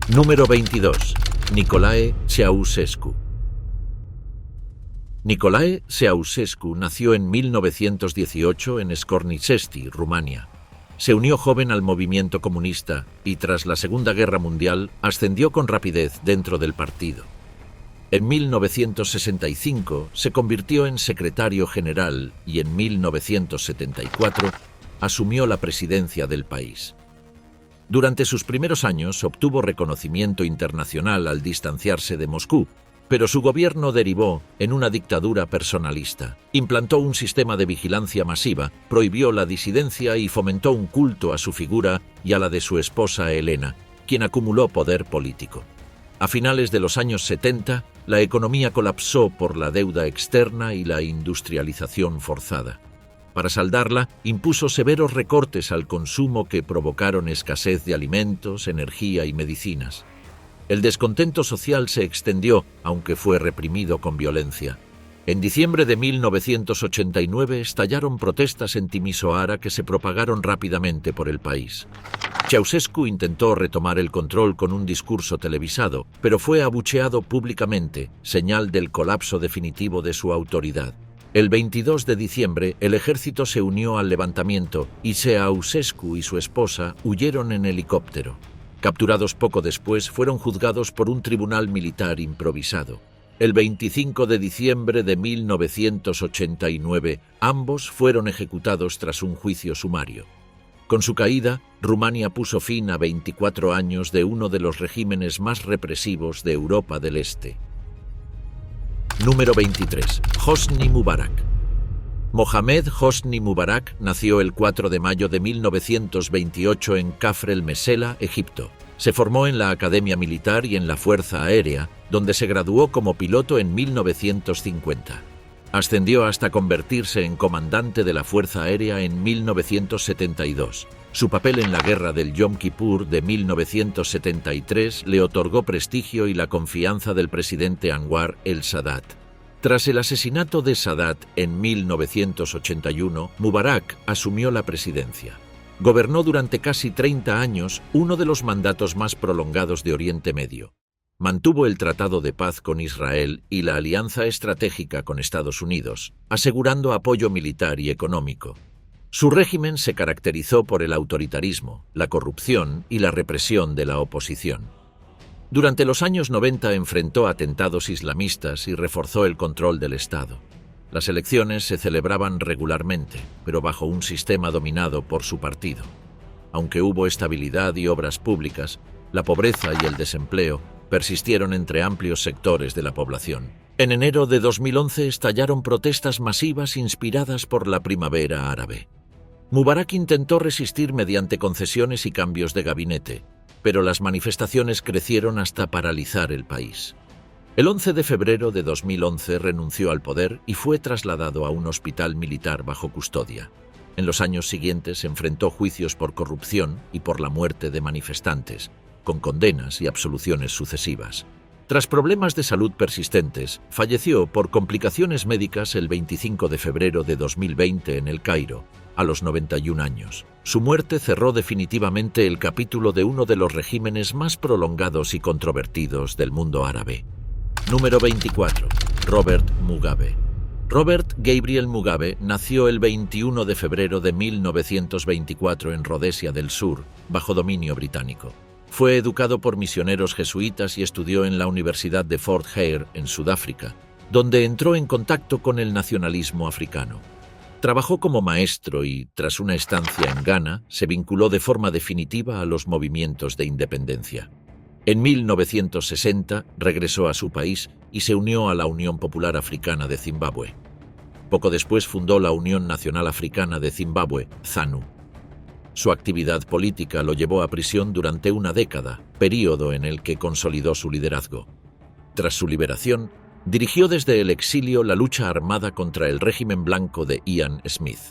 Número 22. Nicolae Ceausescu. Nicolae Ceausescu nació en 1918 en Scornicesti, Rumania. Se unió joven al movimiento comunista y tras la Segunda Guerra Mundial ascendió con rapidez dentro del partido. En 1965 se convirtió en secretario general y en 1974 asumió la presidencia del país. Durante sus primeros años obtuvo reconocimiento internacional al distanciarse de Moscú, pero su gobierno derivó en una dictadura personalista. Implantó un sistema de vigilancia masiva, prohibió la disidencia y fomentó un culto a su figura y a la de su esposa Elena, quien acumuló poder político. A finales de los años 70, la economía colapsó por la deuda externa y la industrialización forzada. Para saldarla, impuso severos recortes al consumo que provocaron escasez de alimentos, energía y medicinas. El descontento social se extendió, aunque fue reprimido con violencia. En diciembre de 1989 estallaron protestas en Timisoara que se propagaron rápidamente por el país. Ceausescu intentó retomar el control con un discurso televisado, pero fue abucheado públicamente, señal del colapso definitivo de su autoridad. El 22 de diciembre, el ejército se unió al levantamiento y Ceausescu y su esposa huyeron en helicóptero. Capturados poco después, fueron juzgados por un tribunal militar improvisado. El 25 de diciembre de 1989, ambos fueron ejecutados tras un juicio sumario. Con su caída, Rumania puso fin a 24 años de uno de los regímenes más represivos de Europa del Este. Número 23. Hosni Mubarak. Mohamed Hosni Mubarak nació el 4 de mayo de 1928 en Kafr el-Mesela, Egipto. Se formó en la Academia Militar y en la Fuerza Aérea, donde se graduó como piloto en 1950. Ascendió hasta convertirse en comandante de la Fuerza Aérea en 1972. Su papel en la guerra del Yom Kippur de 1973 le otorgó prestigio y la confianza del presidente Anwar el-Sadat. Tras el asesinato de Sadat en 1981, Mubarak asumió la presidencia. Gobernó durante casi 30 años, uno de los mandatos más prolongados de Oriente Medio. Mantuvo el tratado de paz con Israel y la alianza estratégica con Estados Unidos, asegurando apoyo militar y económico. Su régimen se caracterizó por el autoritarismo, la corrupción y la represión de la oposición. Durante los años 90 enfrentó atentados islamistas y reforzó el control del Estado. Las elecciones se celebraban regularmente, pero bajo un sistema dominado por su partido. Aunque hubo estabilidad y obras públicas, la pobreza y el desempleo persistieron entre amplios sectores de la población. En enero de 2011 estallaron protestas masivas inspiradas por la primavera árabe. Mubarak intentó resistir mediante concesiones y cambios de gabinete, pero las manifestaciones crecieron hasta paralizar el país. El 11 de febrero de 2011 renunció al poder y fue trasladado a un hospital militar bajo custodia. En los años siguientes enfrentó juicios por corrupción y por la muerte de manifestantes, con condenas y absoluciones sucesivas. Tras problemas de salud persistentes, falleció por complicaciones médicas el 25 de febrero de 2020 en El Cairo, a los 91 años. Su muerte cerró definitivamente el capítulo de uno de los regímenes más prolongados y controvertidos del mundo árabe. Número 24. Robert Mugabe. Robert Gabriel Mugabe nació el 21 de febrero de 1924 en Rodesia del Sur, bajo dominio británico. Fue educado por misioneros jesuitas y estudió en la Universidad de Fort Hare, en Sudáfrica, donde entró en contacto con el nacionalismo africano. Trabajó como maestro y, tras una estancia en Ghana, se vinculó de forma definitiva a los movimientos de independencia. En 1960 regresó a su país y se unió a la Unión Popular Africana de Zimbabue. Poco después fundó la Unión Nacional Africana de Zimbabue, ZANU. Su actividad política lo llevó a prisión durante una década, período en el que consolidó su liderazgo. Tras su liberación, dirigió desde el exilio la lucha armada contra el régimen blanco de Ian Smith.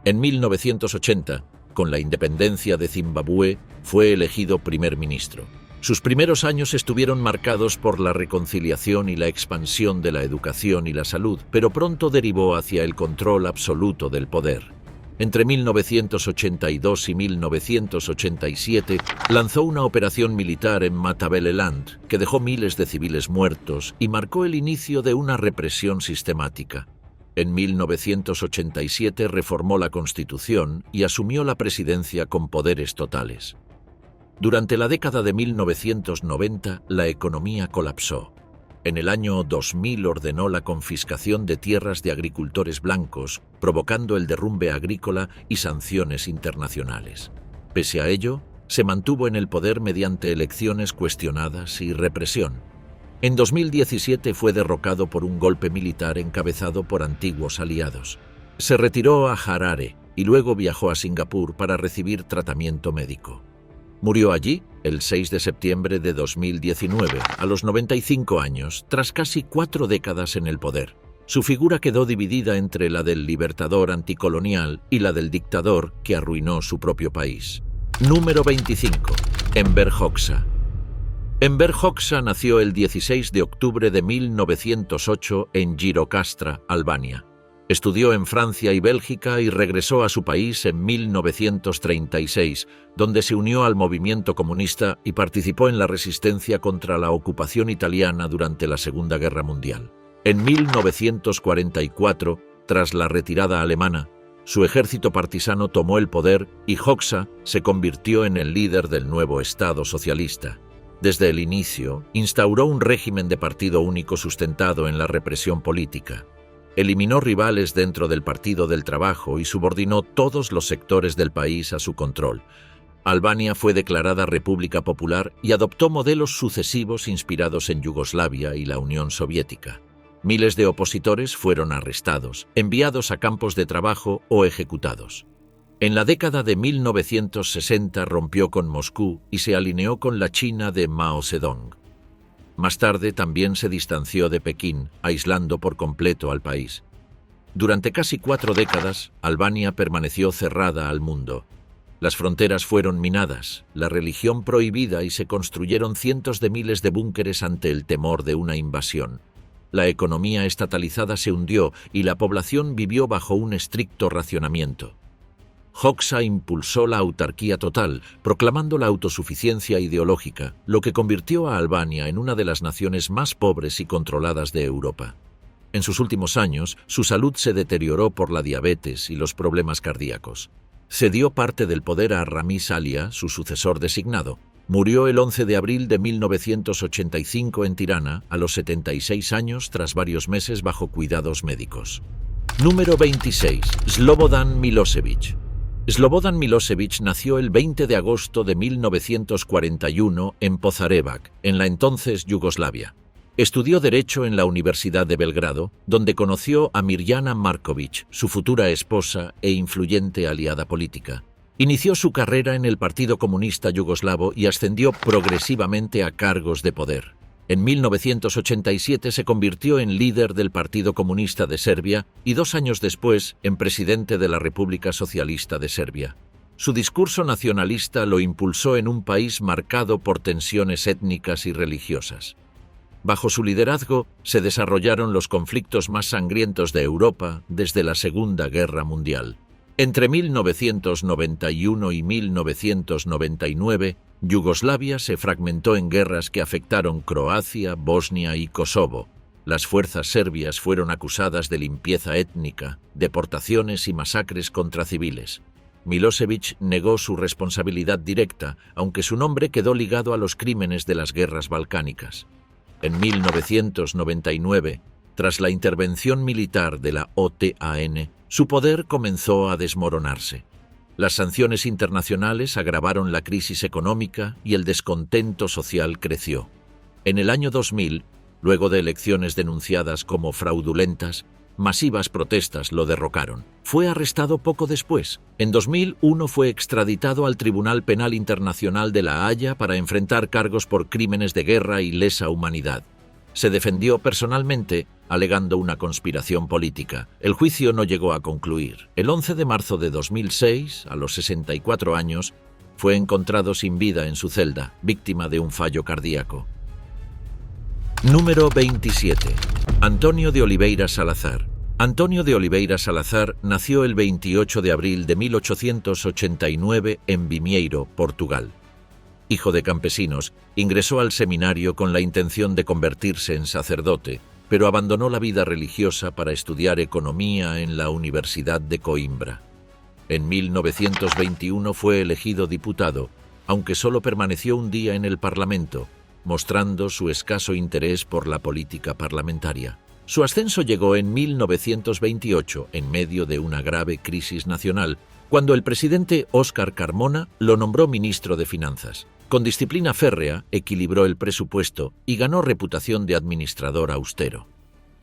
En 1980, con la independencia de Zimbabue, fue elegido primer ministro. Sus primeros años estuvieron marcados por la reconciliación y la expansión de la educación y la salud, pero pronto derivó hacia el control absoluto del poder. Entre 1982 y 1987 lanzó una operación militar en Matabeleland que dejó miles de civiles muertos y marcó el inicio de una represión sistemática. En 1987 reformó la Constitución y asumió la presidencia con poderes totales. Durante la década de 1990, la economía colapsó. En el año 2000 ordenó la confiscación de tierras de agricultores blancos, provocando el derrumbe agrícola y sanciones internacionales. Pese a ello, se mantuvo en el poder mediante elecciones cuestionadas y represión. En 2017 fue derrocado por un golpe militar encabezado por antiguos aliados. Se retiró a Harare y luego viajó a Singapur para recibir tratamiento médico. Murió allí el 6 de septiembre de 2019, a los 95 años, tras casi 4 décadas en el poder. Su figura quedó dividida entre la del libertador anticolonial y la del dictador que arruinó su propio país. Número 25. Enver Hoxha. Enver Hoxha nació el 16 de octubre de 1908 en Gjirokastra, Albania. Estudió en Francia y Bélgica y regresó a su país en 1936, donde se unió al movimiento comunista y participó en la resistencia contra la ocupación italiana durante la Segunda Guerra Mundial. En 1944, tras la retirada alemana, su ejército partisano tomó el poder y Hoxha se convirtió en el líder del nuevo Estado socialista. Desde el inicio, instauró un régimen de partido único sustentado en la represión política. Eliminó rivales dentro del Partido del Trabajo y subordinó todos los sectores del país a su control. Albania fue declarada República Popular y adoptó modelos sucesivos inspirados en Yugoslavia y la Unión Soviética. Miles de opositores fueron arrestados, enviados a campos de trabajo o ejecutados. En la década de 1960 rompió con Moscú y se alineó con la China de Mao Zedong. Más tarde también se distanció de Pekín, aislando por completo al país. Durante casi 4 décadas, Albania permaneció cerrada al mundo. Las fronteras fueron minadas, la religión prohibida y se construyeron cientos de miles de búnkeres ante el temor de una invasión. La economía estatalizada se hundió y la población vivió bajo un estricto racionamiento. Hoxha impulsó la autarquía total, proclamando la autosuficiencia ideológica, lo que convirtió a Albania en una de las naciones más pobres y controladas de Europa. En sus últimos años, su salud se deterioró por la diabetes y los problemas cardíacos. Cedió parte del poder a Ramiz Alia, su sucesor designado. Murió el 11 de abril de 1985 en Tirana, a los 76 años, tras varios meses bajo cuidados médicos. Número 26. Slobodan Milošević. Slobodan Milošević nació el 20 de agosto de 1941 en Požarevac, en la entonces Yugoslavia. Estudió Derecho en la Universidad de Belgrado, donde conoció a Mirjana Marković, su futura esposa e influyente aliada política. Inició su carrera en el Partido Comunista Yugoslavo y ascendió progresivamente a cargos de poder. En 1987 se convirtió en líder del Partido Comunista de Serbia y 2 años después en presidente de la República Socialista de Serbia. Su discurso nacionalista lo impulsó en un país marcado por tensiones étnicas y religiosas. Bajo su liderazgo se desarrollaron los conflictos más sangrientos de Europa desde la Segunda Guerra Mundial. Entre 1991 y 1999, Yugoslavia se fragmentó en guerras que afectaron Croacia, Bosnia y Kosovo. Las fuerzas serbias fueron acusadas de limpieza étnica, deportaciones y masacres contra civiles. Milošević negó su responsabilidad directa, aunque su nombre quedó ligado a los crímenes de las guerras balcánicas. En 1999, tras la intervención militar de la OTAN, su poder comenzó a desmoronarse. Las sanciones internacionales agravaron la crisis económica y el descontento social creció. En el año 2000, luego de elecciones denunciadas como fraudulentas, masivas protestas lo derrocaron. Fue arrestado poco después. En 2001 fue extraditado al Tribunal Penal Internacional de La Haya para enfrentar cargos por crímenes de guerra y lesa humanidad. Se defendió personalmente, alegando una conspiración política. El juicio no llegó a concluir. El 11 de marzo de 2006, a los 64 años, fue encontrado sin vida en su celda, víctima de un fallo cardíaco. Número 27. António de Oliveira Salazar. António de Oliveira Salazar nació el 28 de abril de 1889 en Vimieiro, Portugal. Hijo de campesinos, ingresó al seminario con la intención de convertirse en sacerdote, pero abandonó la vida religiosa para estudiar economía en la Universidad de Coimbra. En 1921 fue elegido diputado, aunque solo permaneció un día en el Parlamento, mostrando su escaso interés por la política parlamentaria. Su ascenso llegó en 1928, en medio de una grave crisis nacional, cuando el presidente Óscar Carmona lo nombró ministro de Finanzas. Con disciplina férrea, equilibró el presupuesto y ganó reputación de administrador austero.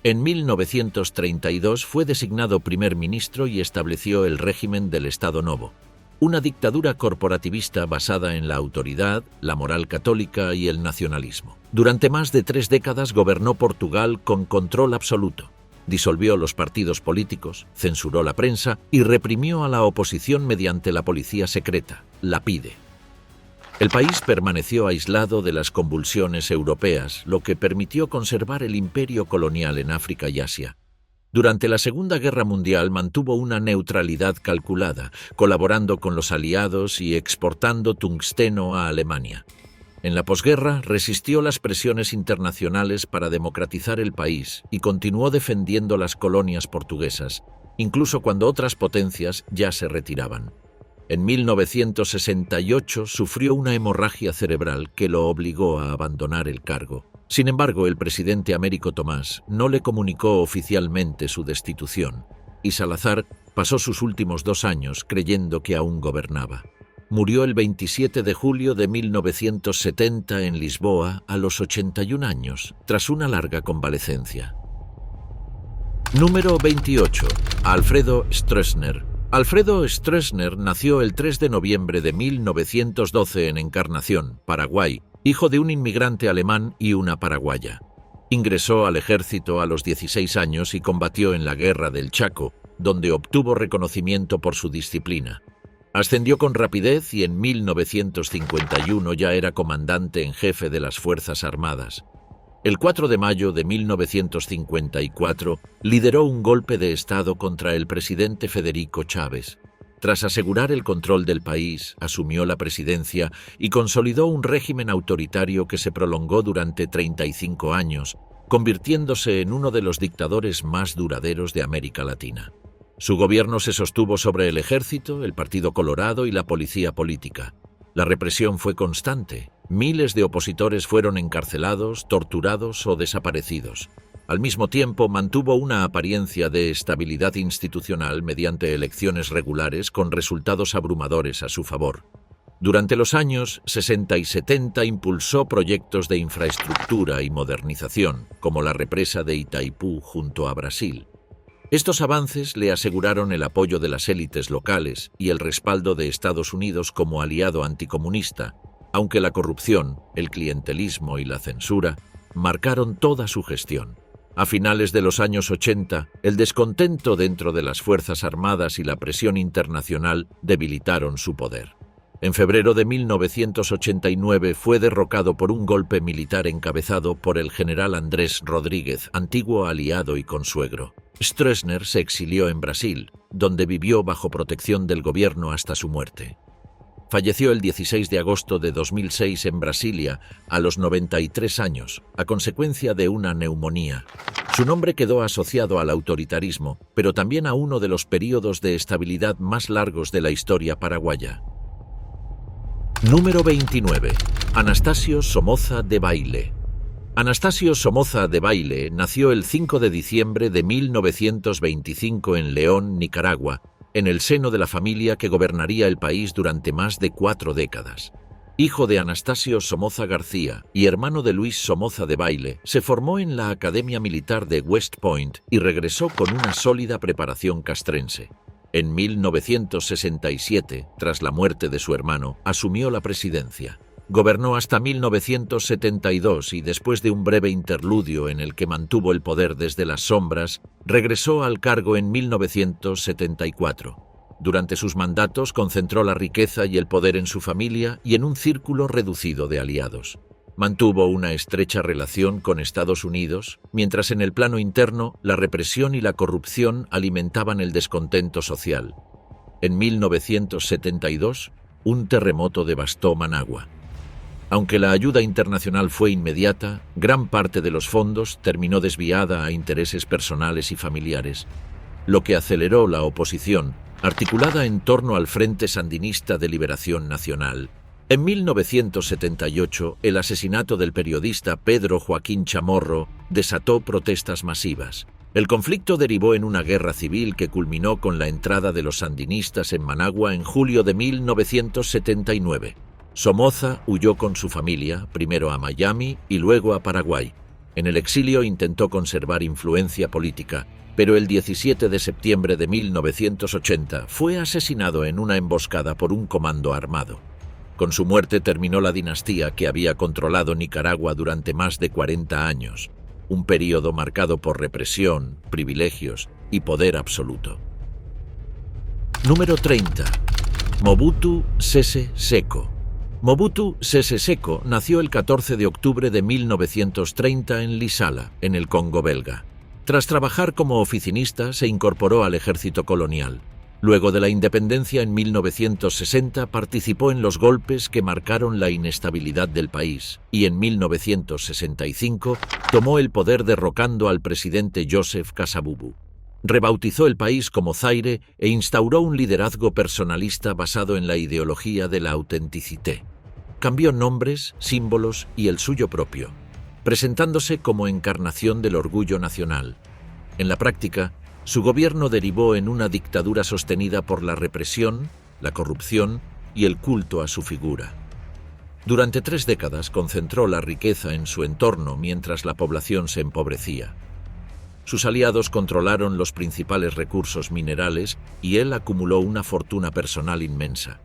En 1932 fue designado primer ministro y estableció el régimen del Estado Novo, una dictadura corporativista basada en la autoridad, la moral católica y el nacionalismo. Durante más de 3 décadas gobernó Portugal con control absoluto. Disolvió los partidos políticos, censuró la prensa y reprimió a la oposición mediante la policía secreta, la PIDE. El país permaneció aislado de las convulsiones europeas, lo que permitió conservar el imperio colonial en África y Asia. Durante la Segunda Guerra Mundial mantuvo una neutralidad calculada, colaborando con los aliados y exportando tungsteno a Alemania. En la posguerra resistió las presiones internacionales para democratizar el país y continuó defendiendo las colonias portuguesas, incluso cuando otras potencias ya se retiraban. En 1968 sufrió una hemorragia cerebral que lo obligó a abandonar el cargo. Sin embargo, el presidente Américo Tomás no le comunicó oficialmente su destitución, y Salazar pasó sus últimos 2 años creyendo que aún gobernaba. Murió el 27 de julio de 1970 en Lisboa a los 81 años, tras una larga convalecencia. Número 28. Alfredo Stroessner. Alfredo Stroessner nació el 3 de noviembre de 1912 en Encarnación, Paraguay, hijo de un inmigrante alemán y una paraguaya. Ingresó al ejército a los 16 años y combatió en la Guerra del Chaco, donde obtuvo reconocimiento por su disciplina. Ascendió con rapidez y en 1951 ya era comandante en jefe de las Fuerzas Armadas. El 4 de mayo de 1954 lideró un golpe de Estado contra el presidente Federico Chávez. Tras asegurar el control del país, asumió la presidencia y consolidó un régimen autoritario que se prolongó durante 35 años, convirtiéndose en uno de los dictadores más duraderos de América Latina. Su gobierno se sostuvo sobre el ejército, el Partido Colorado y la policía política. La represión fue constante. Miles de opositores fueron encarcelados, torturados o desaparecidos. Al mismo tiempo, mantuvo una apariencia de estabilidad institucional mediante elecciones regulares con resultados abrumadores a su favor. Durante los años 60 y 70 impulsó proyectos de infraestructura y modernización, como la represa de Itaipú junto a Brasil. Estos avances le aseguraron el apoyo de las élites locales y el respaldo de Estados Unidos como aliado anticomunista, aunque la corrupción, el clientelismo y la censura marcaron toda su gestión. A finales de los años 80, el descontento dentro de las Fuerzas Armadas y la presión internacional debilitaron su poder. En febrero de 1989 fue derrocado por un golpe militar encabezado por el general Andrés Rodríguez, antiguo aliado y consuegro. Stroessner se exilió en Brasil, donde vivió bajo protección del gobierno hasta su muerte. Falleció el 16 de agosto de 2006 en Brasilia, a los 93 años, a consecuencia de una neumonía. Su nombre quedó asociado al autoritarismo, pero también a uno de los períodos de estabilidad más largos de la historia paraguaya. Número 29. Anastasio Somoza Debayle. Anastasio Somoza Debayle nació el 5 de diciembre de 1925 en León, Nicaragua, en el seno de la familia que gobernaría el país durante más de 4 décadas. Hijo de Anastasio Somoza García y hermano de Luis Somoza Debayle, se formó en la Academia Militar de West Point y regresó con una sólida preparación castrense. En 1967, tras la muerte de su hermano, asumió la presidencia. Gobernó hasta 1972 y después de un breve interludio en el que mantuvo el poder desde las sombras, regresó al cargo en 1974. Durante sus mandatos concentró la riqueza y el poder en su familia y en un círculo reducido de aliados. Mantuvo una estrecha relación con Estados Unidos, mientras en el plano interno la represión y la corrupción alimentaban el descontento social. En 1972, un terremoto devastó Managua. Aunque la ayuda internacional fue inmediata, gran parte de los fondos terminó desviada a intereses personales y familiares, lo que aceleró la oposición, articulada en torno al Frente Sandinista de Liberación Nacional. En 1978, el asesinato del periodista Pedro Joaquín Chamorro desató protestas masivas. El conflicto derivó en una guerra civil que culminó con la entrada de los sandinistas en Managua en julio de 1979. Somoza huyó con su familia, primero a Miami y luego a Paraguay. En el exilio intentó conservar influencia política, pero el 17 de septiembre de 1980 fue asesinado en una emboscada por un comando armado. Con su muerte terminó la dinastía que había controlado Nicaragua durante más de 40 años, un período marcado por represión, privilegios y poder absoluto. Número 30. Mobutu Sese Seko. Mobutu Sese Seko nació el 14 de octubre de 1930 en Lisala, en el Congo belga. Tras trabajar como oficinista, se incorporó al ejército colonial. Luego de la independencia en 1960 participó en los golpes que marcaron la inestabilidad del país y en 1965 tomó el poder derrocando al presidente Joseph Kasavubu. Rebautizó el país como Zaire e instauró un liderazgo personalista basado en la ideología de la autenticité. Cambió nombres, símbolos y el suyo propio, presentándose como encarnación del orgullo nacional. En la práctica, su gobierno derivó en una dictadura sostenida por la represión, la corrupción y el culto a su figura. Durante 3 décadas concentró la riqueza en su entorno mientras la población se empobrecía. Sus aliados controlaron los principales recursos minerales y él acumuló una fortuna personal inmensa.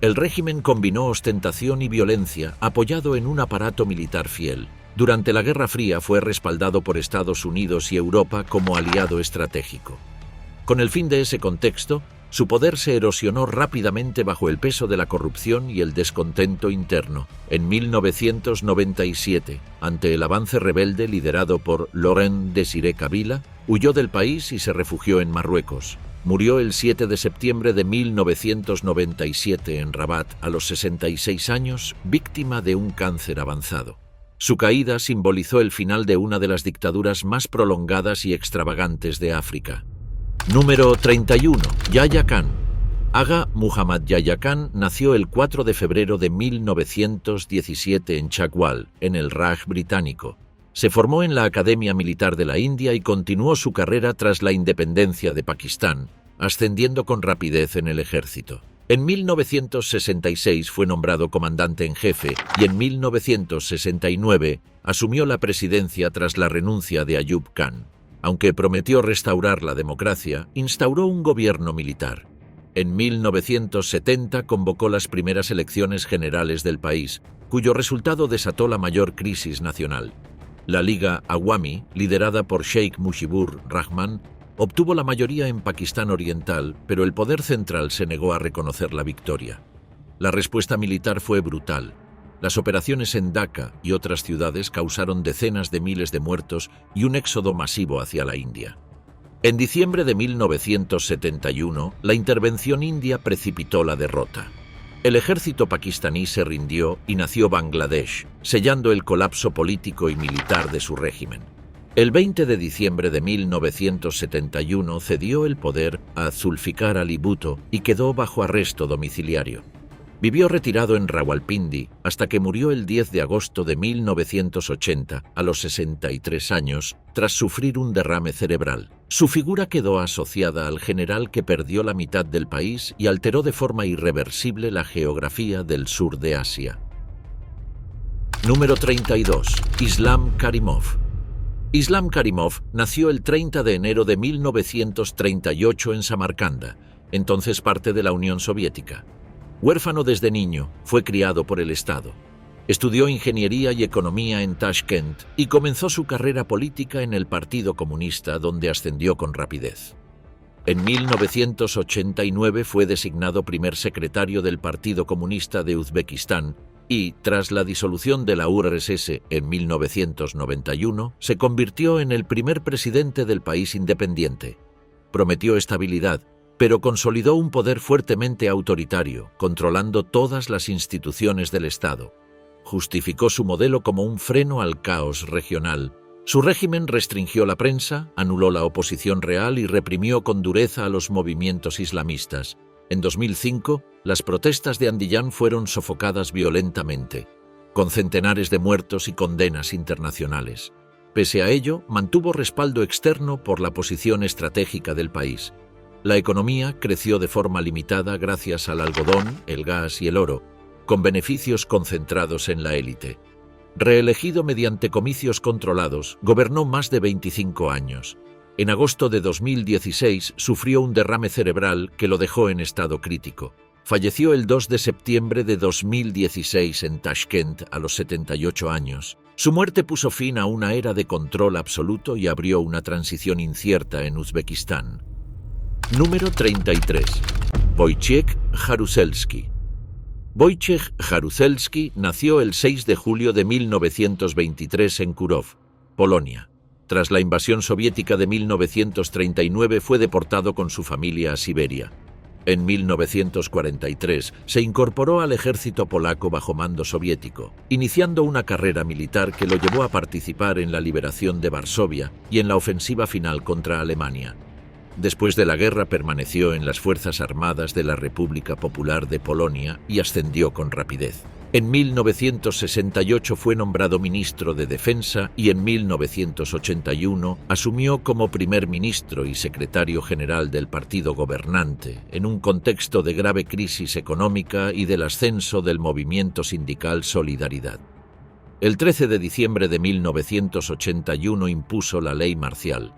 El régimen combinó ostentación y violencia apoyado en un aparato militar fiel. Durante la Guerra Fría fue respaldado por Estados Unidos y Europa como aliado estratégico. Con el fin de ese contexto, su poder se erosionó rápidamente bajo el peso de la corrupción y el descontento interno. En 1997, ante el avance rebelde liderado por Laurent Désiré Kabila, huyó del país y se refugió en Marruecos. Murió el 7 de septiembre de 1997 en Rabat a los 66 años, víctima de un cáncer avanzado. Su caída simbolizó el final de una de las dictaduras más prolongadas y extravagantes de África. Número 31. Yahya Khan. Agha Muhammad Yahya Khan nació el 4 de febrero de 1917 en Chagwal, en el Raj británico. Se formó en la Academia Militar de la India y continuó su carrera tras la independencia de Pakistán, ascendiendo con rapidez en el ejército. En 1966 fue nombrado comandante en jefe y en 1969 asumió la presidencia tras la renuncia de Ayub Khan. Aunque prometió restaurar la democracia, instauró un gobierno militar. En 1970 convocó las primeras elecciones generales del país, cuyo resultado desató la mayor crisis nacional. La Liga Awami, liderada por Sheikh Mujibur Rahman, obtuvo la mayoría en Pakistán Oriental, pero el poder central se negó a reconocer la victoria. La respuesta militar fue brutal. Las operaciones en Dhaka y otras ciudades causaron decenas de miles de muertos y un éxodo masivo hacia la India. En diciembre de 1971, la intervención india precipitó la derrota. El ejército pakistaní se rindió y nació Bangladesh, sellando el colapso político y militar de su régimen. El 20 de diciembre de 1971 cedió el poder a Zulfikar Ali Bhutto y quedó bajo arresto domiciliario. Vivió retirado en Rawalpindi hasta que murió el 10 de agosto de 1980, a los 63 años, tras sufrir un derrame cerebral. Su figura quedó asociada al general que perdió la mitad del país y alteró de forma irreversible la geografía del sur de Asia. Número 32. Islam Karimov. Islam Karimov nació el 30 de enero de 1938 en Samarcanda, entonces parte de la Unión Soviética. Huérfano desde niño, fue criado por el Estado. Estudió ingeniería y economía en Tashkent y comenzó su carrera política en el Partido Comunista, donde ascendió con rapidez. En 1989 fue designado primer secretario del Partido Comunista de Uzbekistán y, tras la disolución de la URSS en 1991, se convirtió en el primer presidente del país independiente. Prometió estabilidad, pero consolidó un poder fuertemente autoritario, controlando todas las instituciones del Estado. Justificó su modelo como un freno al caos regional. Su régimen restringió la prensa, anuló la oposición real y reprimió con dureza a los movimientos islamistas. En 2005, las protestas de Andiyán fueron sofocadas violentamente, con centenares de muertos y condenas internacionales. Pese a ello, mantuvo respaldo externo por la posición estratégica del país. La economía creció de forma limitada gracias al algodón, el gas y el oro, con beneficios concentrados en la élite. Reelegido mediante comicios controlados, gobernó más de 25 años. En agosto de 2016 sufrió un derrame cerebral que lo dejó en estado crítico. Falleció el 2 de septiembre de 2016 en Tashkent a los 78 años. Su muerte puso fin a una era de control absoluto y abrió una transición incierta en Uzbekistán. Número 33. Wojciech Jaruzelski. Wojciech Jaruzelski nació el 6 de julio de 1923 en Kurów, Polonia. Tras la invasión soviética de 1939 fue deportado con su familia a Siberia. En 1943 se incorporó al ejército polaco bajo mando soviético, iniciando una carrera militar que lo llevó a participar en la liberación de Varsovia y en la ofensiva final contra Alemania. Después de la guerra permaneció en las Fuerzas Armadas de la República Popular de Polonia y ascendió con rapidez. En 1968 fue nombrado ministro de Defensa y en 1981 asumió como primer ministro y secretario general del partido gobernante, en un contexto de grave crisis económica y del ascenso del movimiento sindical Solidaridad. El 13 de diciembre de 1981 impuso la ley marcial.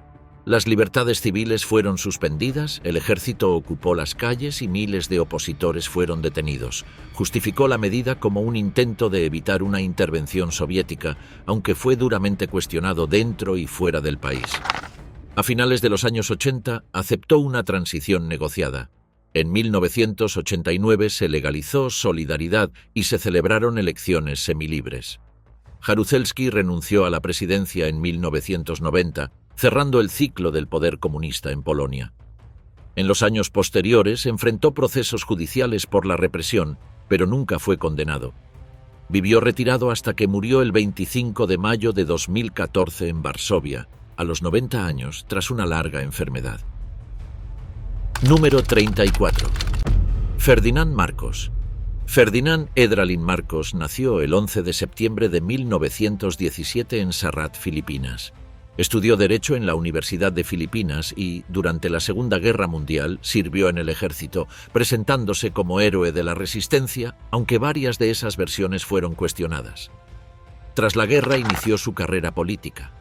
Las libertades civiles fueron suspendidas, el ejército ocupó las calles y miles de opositores fueron detenidos. Justificó la medida como un intento de evitar una intervención soviética, aunque fue duramente cuestionado dentro y fuera del país. A finales de los años 80 aceptó una transición negociada. En 1989 se legalizó Solidaridad y se celebraron elecciones semilibres. Jaruzelski renunció a la presidencia en 1990, cerrando el ciclo del poder comunista en Polonia. En los años posteriores enfrentó procesos judiciales por la represión, pero nunca fue condenado. Vivió retirado hasta que murió el 25 de mayo de 2014 en Varsovia, a los 90 años, tras una larga enfermedad. Número 34. Ferdinand Marcos. Ferdinand Edralin Marcos nació el 11 de septiembre de 1917 en Sarrat, Filipinas. Estudió Derecho en la Universidad de Filipinas y, durante la Segunda Guerra Mundial, sirvió en el ejército, presentándose como héroe de la resistencia, aunque varias de esas versiones fueron cuestionadas. Tras la guerra inició su carrera política.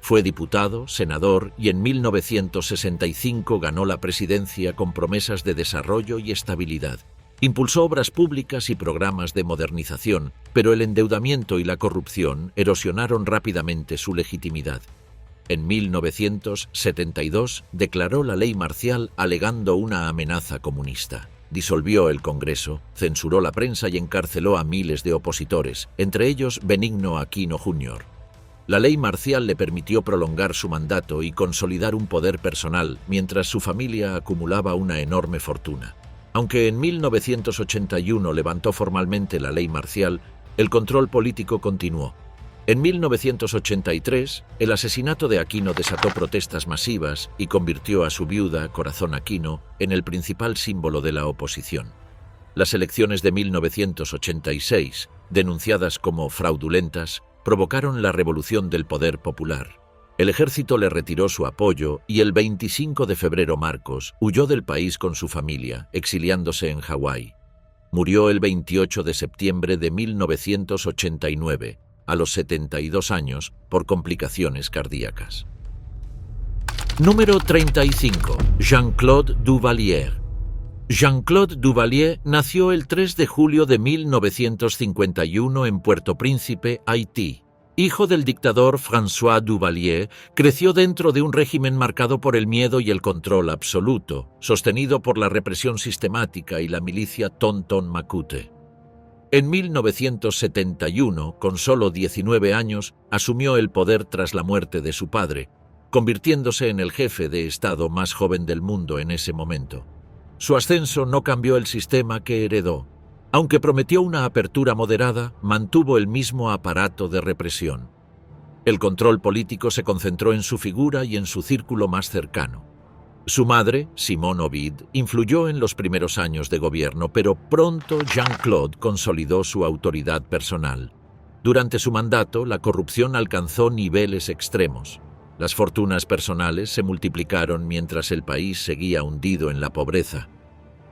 Fue diputado, senador y en 1965 ganó la presidencia con promesas de desarrollo y estabilidad. Impulsó obras públicas y programas de modernización, pero el endeudamiento y la corrupción erosionaron rápidamente su legitimidad. En 1972 declaró la ley marcial alegando una amenaza comunista. Disolvió el Congreso, censuró la prensa y encarceló a miles de opositores, entre ellos Benigno Aquino Jr. La ley marcial le permitió prolongar su mandato y consolidar un poder personal, mientras su familia acumulaba una enorme fortuna. Aunque en 1981 levantó formalmente la ley marcial, el control político continuó. En 1983, el asesinato de Aquino desató protestas masivas y convirtió a su viuda, Corazón Aquino, en el principal símbolo de la oposición. Las elecciones de 1986, denunciadas como fraudulentas, provocaron la revolución del poder popular. El ejército le retiró su apoyo y el 25 de febrero Marcos huyó del país con su familia, exiliándose en Hawái. Murió el 28 de septiembre de 1989, a los 72 años, por complicaciones cardíacas. Número 35. Jean-Claude Duvalier. Jean-Claude Duvalier nació el 3 de julio de 1951 en Puerto Príncipe, Haití. Hijo del dictador François Duvalier, creció dentro de un régimen marcado por el miedo y el control absoluto, sostenido por la represión sistemática y la milicia Tonton Macoute. En 1971, con solo 19 años, asumió el poder tras la muerte de su padre, convirtiéndose en el jefe de Estado más joven del mundo en ese momento. Su ascenso no cambió el sistema que heredó. Aunque prometió una apertura moderada, mantuvo el mismo aparato de represión. El control político se concentró en su figura y en su círculo más cercano. Su madre, Simone Ovid, influyó en los primeros años de gobierno, pero pronto Jean-Claude consolidó su autoridad personal. Durante su mandato, la corrupción alcanzó niveles extremos. Las fortunas personales se multiplicaron mientras el país seguía hundido en la pobreza.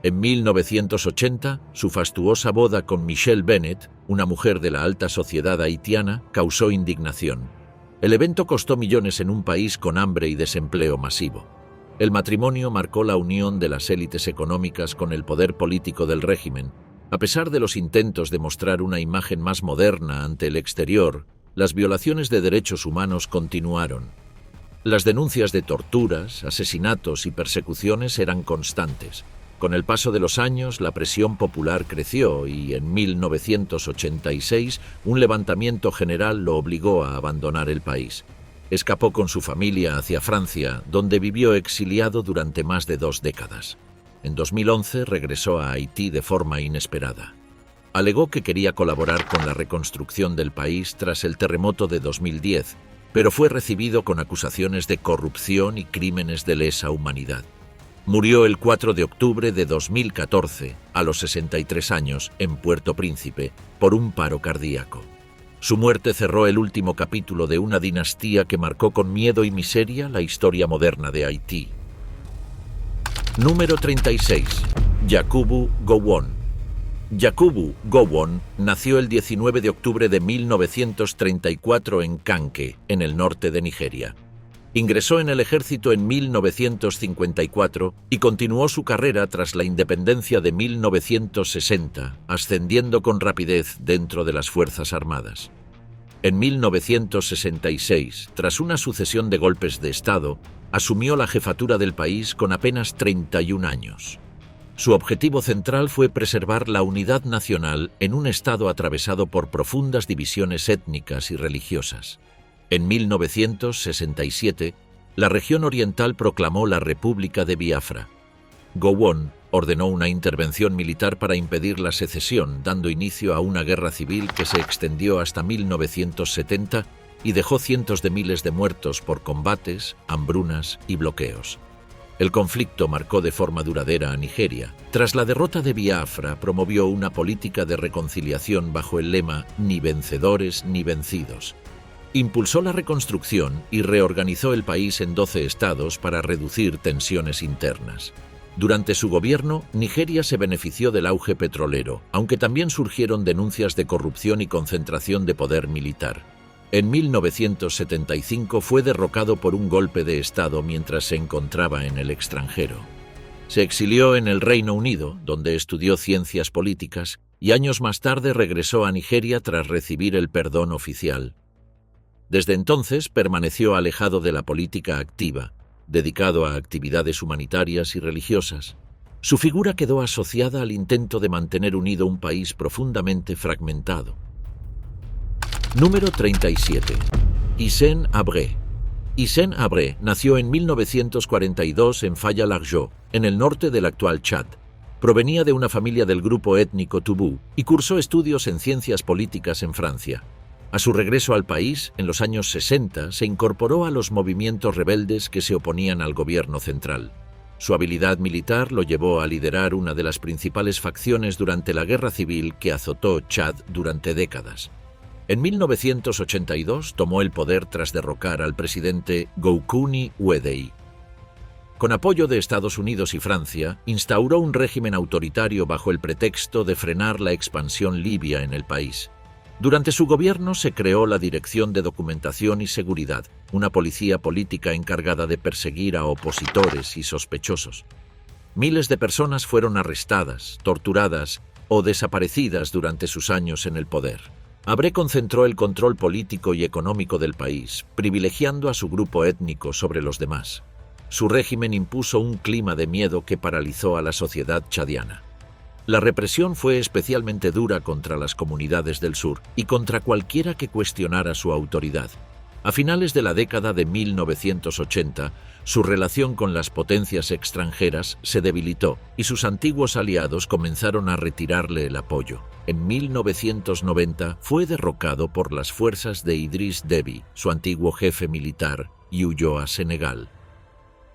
En 1980, su fastuosa boda con Michelle Bennett, una mujer de la alta sociedad haitiana, causó indignación. El evento costó millones en un país con hambre y desempleo masivo. El matrimonio marcó la unión de las élites económicas con el poder político del régimen. A pesar de los intentos de mostrar una imagen más moderna ante el exterior, las violaciones de derechos humanos continuaron. Las denuncias de torturas, asesinatos y persecuciones eran constantes. Con el paso de los años, la presión popular creció y en 1986 un levantamiento general lo obligó a abandonar el país. Escapó con su familia hacia Francia, donde vivió exiliado durante más de 2 décadas. En 2011 regresó a Haití de forma inesperada. Alegó que quería colaborar con la reconstrucción del país tras el terremoto de 2010, pero fue recibido con acusaciones de corrupción y crímenes de lesa humanidad. Murió el 4 de octubre de 2014, a los 63 años, en Puerto Príncipe, por un paro cardíaco. Su muerte cerró el último capítulo de una dinastía que marcó con miedo y miseria la historia moderna de Haití. Número 36. Yakubu Gowon. Yakubu Gowon nació el 19 de octubre de 1934 en Kanké, en el norte de Nigeria. Ingresó en el ejército en 1954 y continuó su carrera tras la independencia de 1960, ascendiendo con rapidez dentro de las Fuerzas Armadas. En 1966, tras una sucesión de golpes de Estado, asumió la jefatura del país con apenas 31 años. Su objetivo central fue preservar la unidad nacional en un estado atravesado por profundas divisiones étnicas y religiosas. En 1967, la región oriental proclamó la República de Biafra. Gowon ordenó una intervención militar para impedir la secesión, dando inicio a una guerra civil que se extendió hasta 1970 y dejó cientos de miles de muertos por combates, hambrunas y bloqueos. El conflicto marcó de forma duradera a Nigeria. Tras la derrota de Biafra, promovió una política de reconciliación bajo el lema «Ni vencedores ni vencidos». Impulsó la reconstrucción y reorganizó el país en 12 estados para reducir tensiones internas. Durante su gobierno, Nigeria se benefició del auge petrolero, aunque también surgieron denuncias de corrupción y concentración de poder militar. En 1975 fue derrocado por un golpe de Estado mientras se encontraba en el extranjero. Se exilió en el Reino Unido, donde estudió ciencias políticas, y años más tarde regresó a Nigeria tras recibir el perdón oficial. Desde entonces permaneció alejado de la política activa, dedicado a actividades humanitarias y religiosas. Su figura quedó asociada al intento de mantener unido un país profundamente fragmentado. Número 37. Hissène Habré. Hissène Habré nació en 1942 en Faya-Largeau, en el norte del actual Chad. Provenía de una familia del grupo étnico Toubou y cursó estudios en ciencias políticas en Francia. A su regreso al país, en los años 60, se incorporó a los movimientos rebeldes que se oponían al gobierno central. Su habilidad militar lo llevó a liderar una de las principales facciones durante la guerra civil que azotó Chad durante décadas. En 1982 tomó el poder tras derrocar al presidente Goukouni Ouédéi. Con apoyo de Estados Unidos y Francia, instauró un régimen autoritario bajo el pretexto de frenar la expansión libia en el país. Durante su gobierno se creó la Dirección de Documentación y Seguridad, una policía política encargada de perseguir a opositores y sospechosos. Miles de personas fueron arrestadas, torturadas o desaparecidas durante sus años en el poder. Habré concentró el control político y económico del país, privilegiando a su grupo étnico sobre los demás. Su régimen impuso un clima de miedo que paralizó a la sociedad chadiana. La represión fue especialmente dura contra las comunidades del sur y contra cualquiera que cuestionara su autoridad. A finales de la década de 1980, su relación con las potencias extranjeras se debilitó y sus antiguos aliados comenzaron a retirarle el apoyo. En 1990 fue derrocado por las fuerzas de Idriss Déby, su antiguo jefe militar, y huyó a Senegal.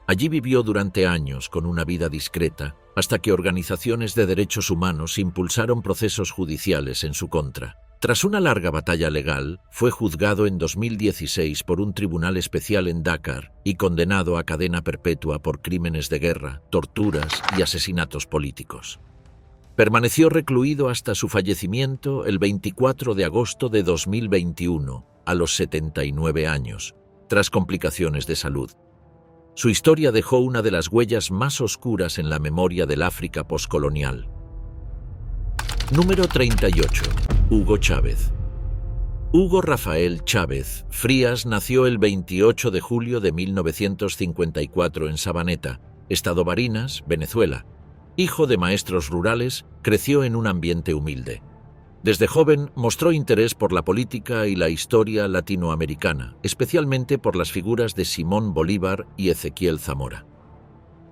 Allí vivió durante años con una vida discreta, hasta que organizaciones de derechos humanos impulsaron procesos judiciales en su contra. Tras una larga batalla legal, fue juzgado en 2016 por un tribunal especial en Dakar y condenado a cadena perpetua por crímenes de guerra, torturas y asesinatos políticos. Permaneció recluido hasta su fallecimiento el 24 de agosto de 2021, a los 79 años, tras complicaciones de salud. Su historia dejó una de las huellas más oscuras en la memoria del África poscolonial. Número 38. Hugo Chávez. Hugo Rafael Chávez Frías nació el 28 de julio de 1954 en Sabaneta, Estado Barinas, Venezuela. Hijo de maestros rurales, creció en un ambiente humilde. Desde joven mostró interés por la política y la historia latinoamericana, especialmente por las figuras de Simón Bolívar y Ezequiel Zamora.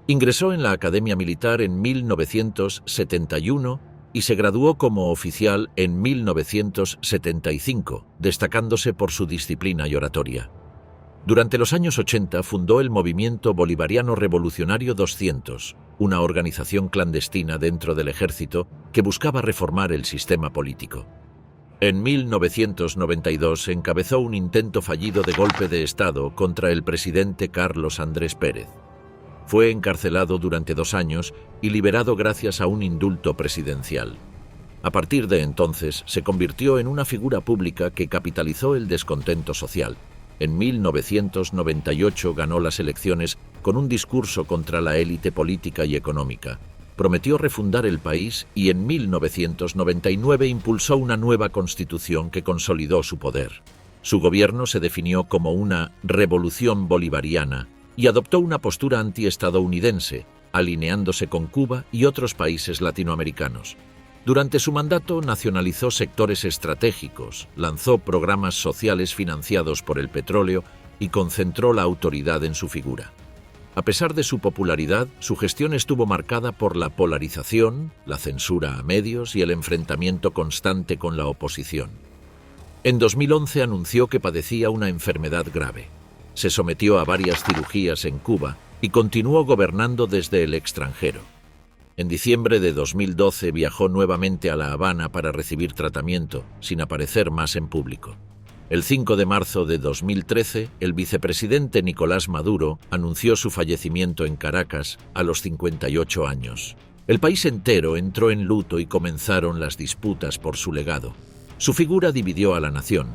Ingresó en la Academia Militar en 1971 y se graduó como oficial en 1975, destacándose por su disciplina y oratoria. Durante los años 80 fundó el Movimiento Bolivariano Revolucionario 200, una organización clandestina dentro del ejército que buscaba reformar el sistema político. En 1992 encabezó un intento fallido de golpe de Estado contra el presidente Carlos Andrés Pérez. Fue encarcelado durante 2 años y liberado gracias a un indulto presidencial. A partir de entonces se convirtió en una figura pública que capitalizó el descontento social. En 1998 ganó las elecciones con un discurso contra la élite política y económica. Prometió refundar el país y en 1999 impulsó una nueva constitución que consolidó su poder. Su gobierno se definió como una revolución bolivariana y adoptó una postura antiestadounidense, alineándose con Cuba y otros países latinoamericanos. Durante su mandato nacionalizó sectores estratégicos, lanzó programas sociales financiados por el petróleo y concentró la autoridad en su figura. A pesar de su popularidad, su gestión estuvo marcada por la polarización, la censura a medios y el enfrentamiento constante con la oposición. En 2011 anunció que padecía una enfermedad grave. Se sometió a varias cirugías en Cuba y continuó gobernando desde el extranjero. En diciembre de 2012 viajó nuevamente a La Habana para recibir tratamiento, sin aparecer más en público. El 5 de marzo de 2013, el vicepresidente Nicolás Maduro anunció su fallecimiento en Caracas a los 58 años. El país entero entró en luto y comenzaron las disputas por su legado. Su figura dividió a la nación.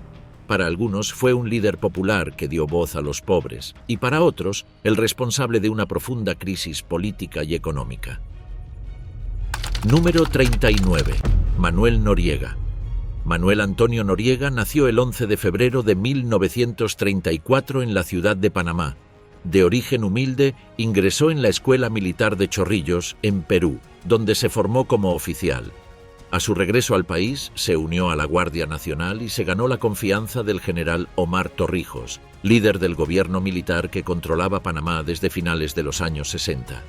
Para algunos fue un líder popular que dio voz a los pobres, y para otros, el responsable de una profunda crisis política y económica. Número 39. Manuel Noriega. Manuel Antonio Noriega nació el 11 de febrero de 1934 en la ciudad de Panamá. De origen humilde, ingresó en la Escuela Militar de Chorrillos, en Perú, donde se formó como oficial. A su regreso al país, se unió a la Guardia Nacional y se ganó la confianza del general Omar Torrijos, líder del gobierno militar que controlaba Panamá desde finales de los años 60.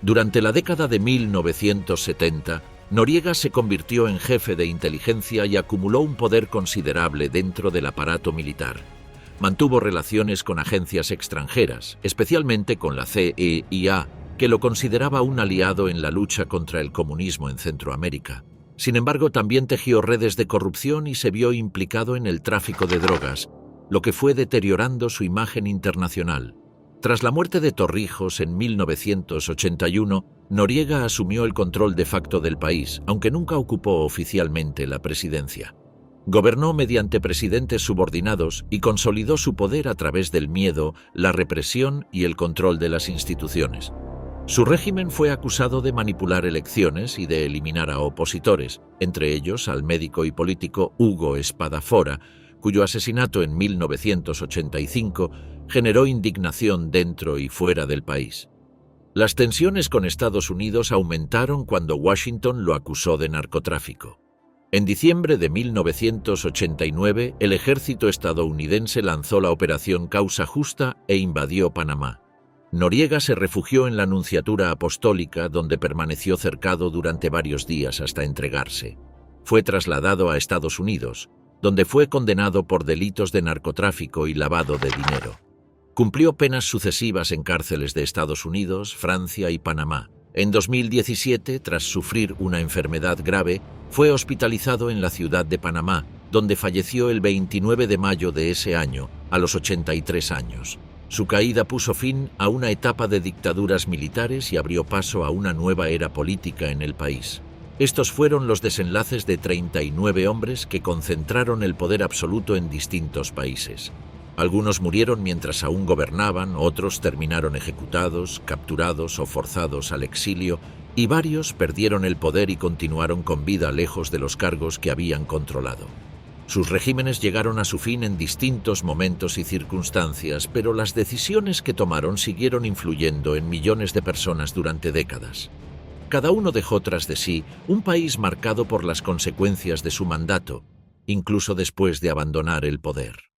Durante la década de 1970, Noriega se convirtió en jefe de inteligencia y acumuló un poder considerable dentro del aparato militar. Mantuvo relaciones con agencias extranjeras, especialmente con la CIA, que lo consideraba un aliado en la lucha contra el comunismo en Centroamérica. Sin embargo, también tejió redes de corrupción y se vio implicado en el tráfico de drogas, lo que fue deteriorando su imagen internacional. Tras la muerte de Torrijos en 1981, Noriega asumió el control de facto del país, aunque nunca ocupó oficialmente la presidencia. Gobernó mediante presidentes subordinados y consolidó su poder a través del miedo, la represión y el control de las instituciones. Su régimen fue acusado de manipular elecciones y de eliminar a opositores, entre ellos al médico y político Hugo Espadafora, cuyo asesinato en 1985 generó indignación dentro y fuera del país. Las tensiones con Estados Unidos aumentaron cuando Washington lo acusó de narcotráfico. En diciembre de 1989, el ejército estadounidense lanzó la Operación Causa Justa e invadió Panamá. Noriega se refugió en la Nunciatura Apostólica, donde permaneció cercado durante varios días hasta entregarse. Fue trasladado a Estados Unidos, donde fue condenado por delitos de narcotráfico y lavado de dinero. Cumplió penas sucesivas en cárceles de Estados Unidos, Francia y Panamá. En 2017, tras sufrir una enfermedad grave, fue hospitalizado en la ciudad de Panamá, donde falleció el 29 de mayo de ese año, a los 83 años. Su caída puso fin a una etapa de dictaduras militares y abrió paso a una nueva era política en el país. Estos fueron los desenlaces de 39 hombres que concentraron el poder absoluto en distintos países. Algunos murieron mientras aún gobernaban, otros terminaron ejecutados, capturados o forzados al exilio, y varios perdieron el poder y continuaron con vida lejos de los cargos que habían controlado. Sus regímenes llegaron a su fin en distintos momentos y circunstancias, pero las decisiones que tomaron siguieron influyendo en millones de personas durante décadas. Cada uno dejó tras de sí un país marcado por las consecuencias de su mandato, incluso después de abandonar el poder.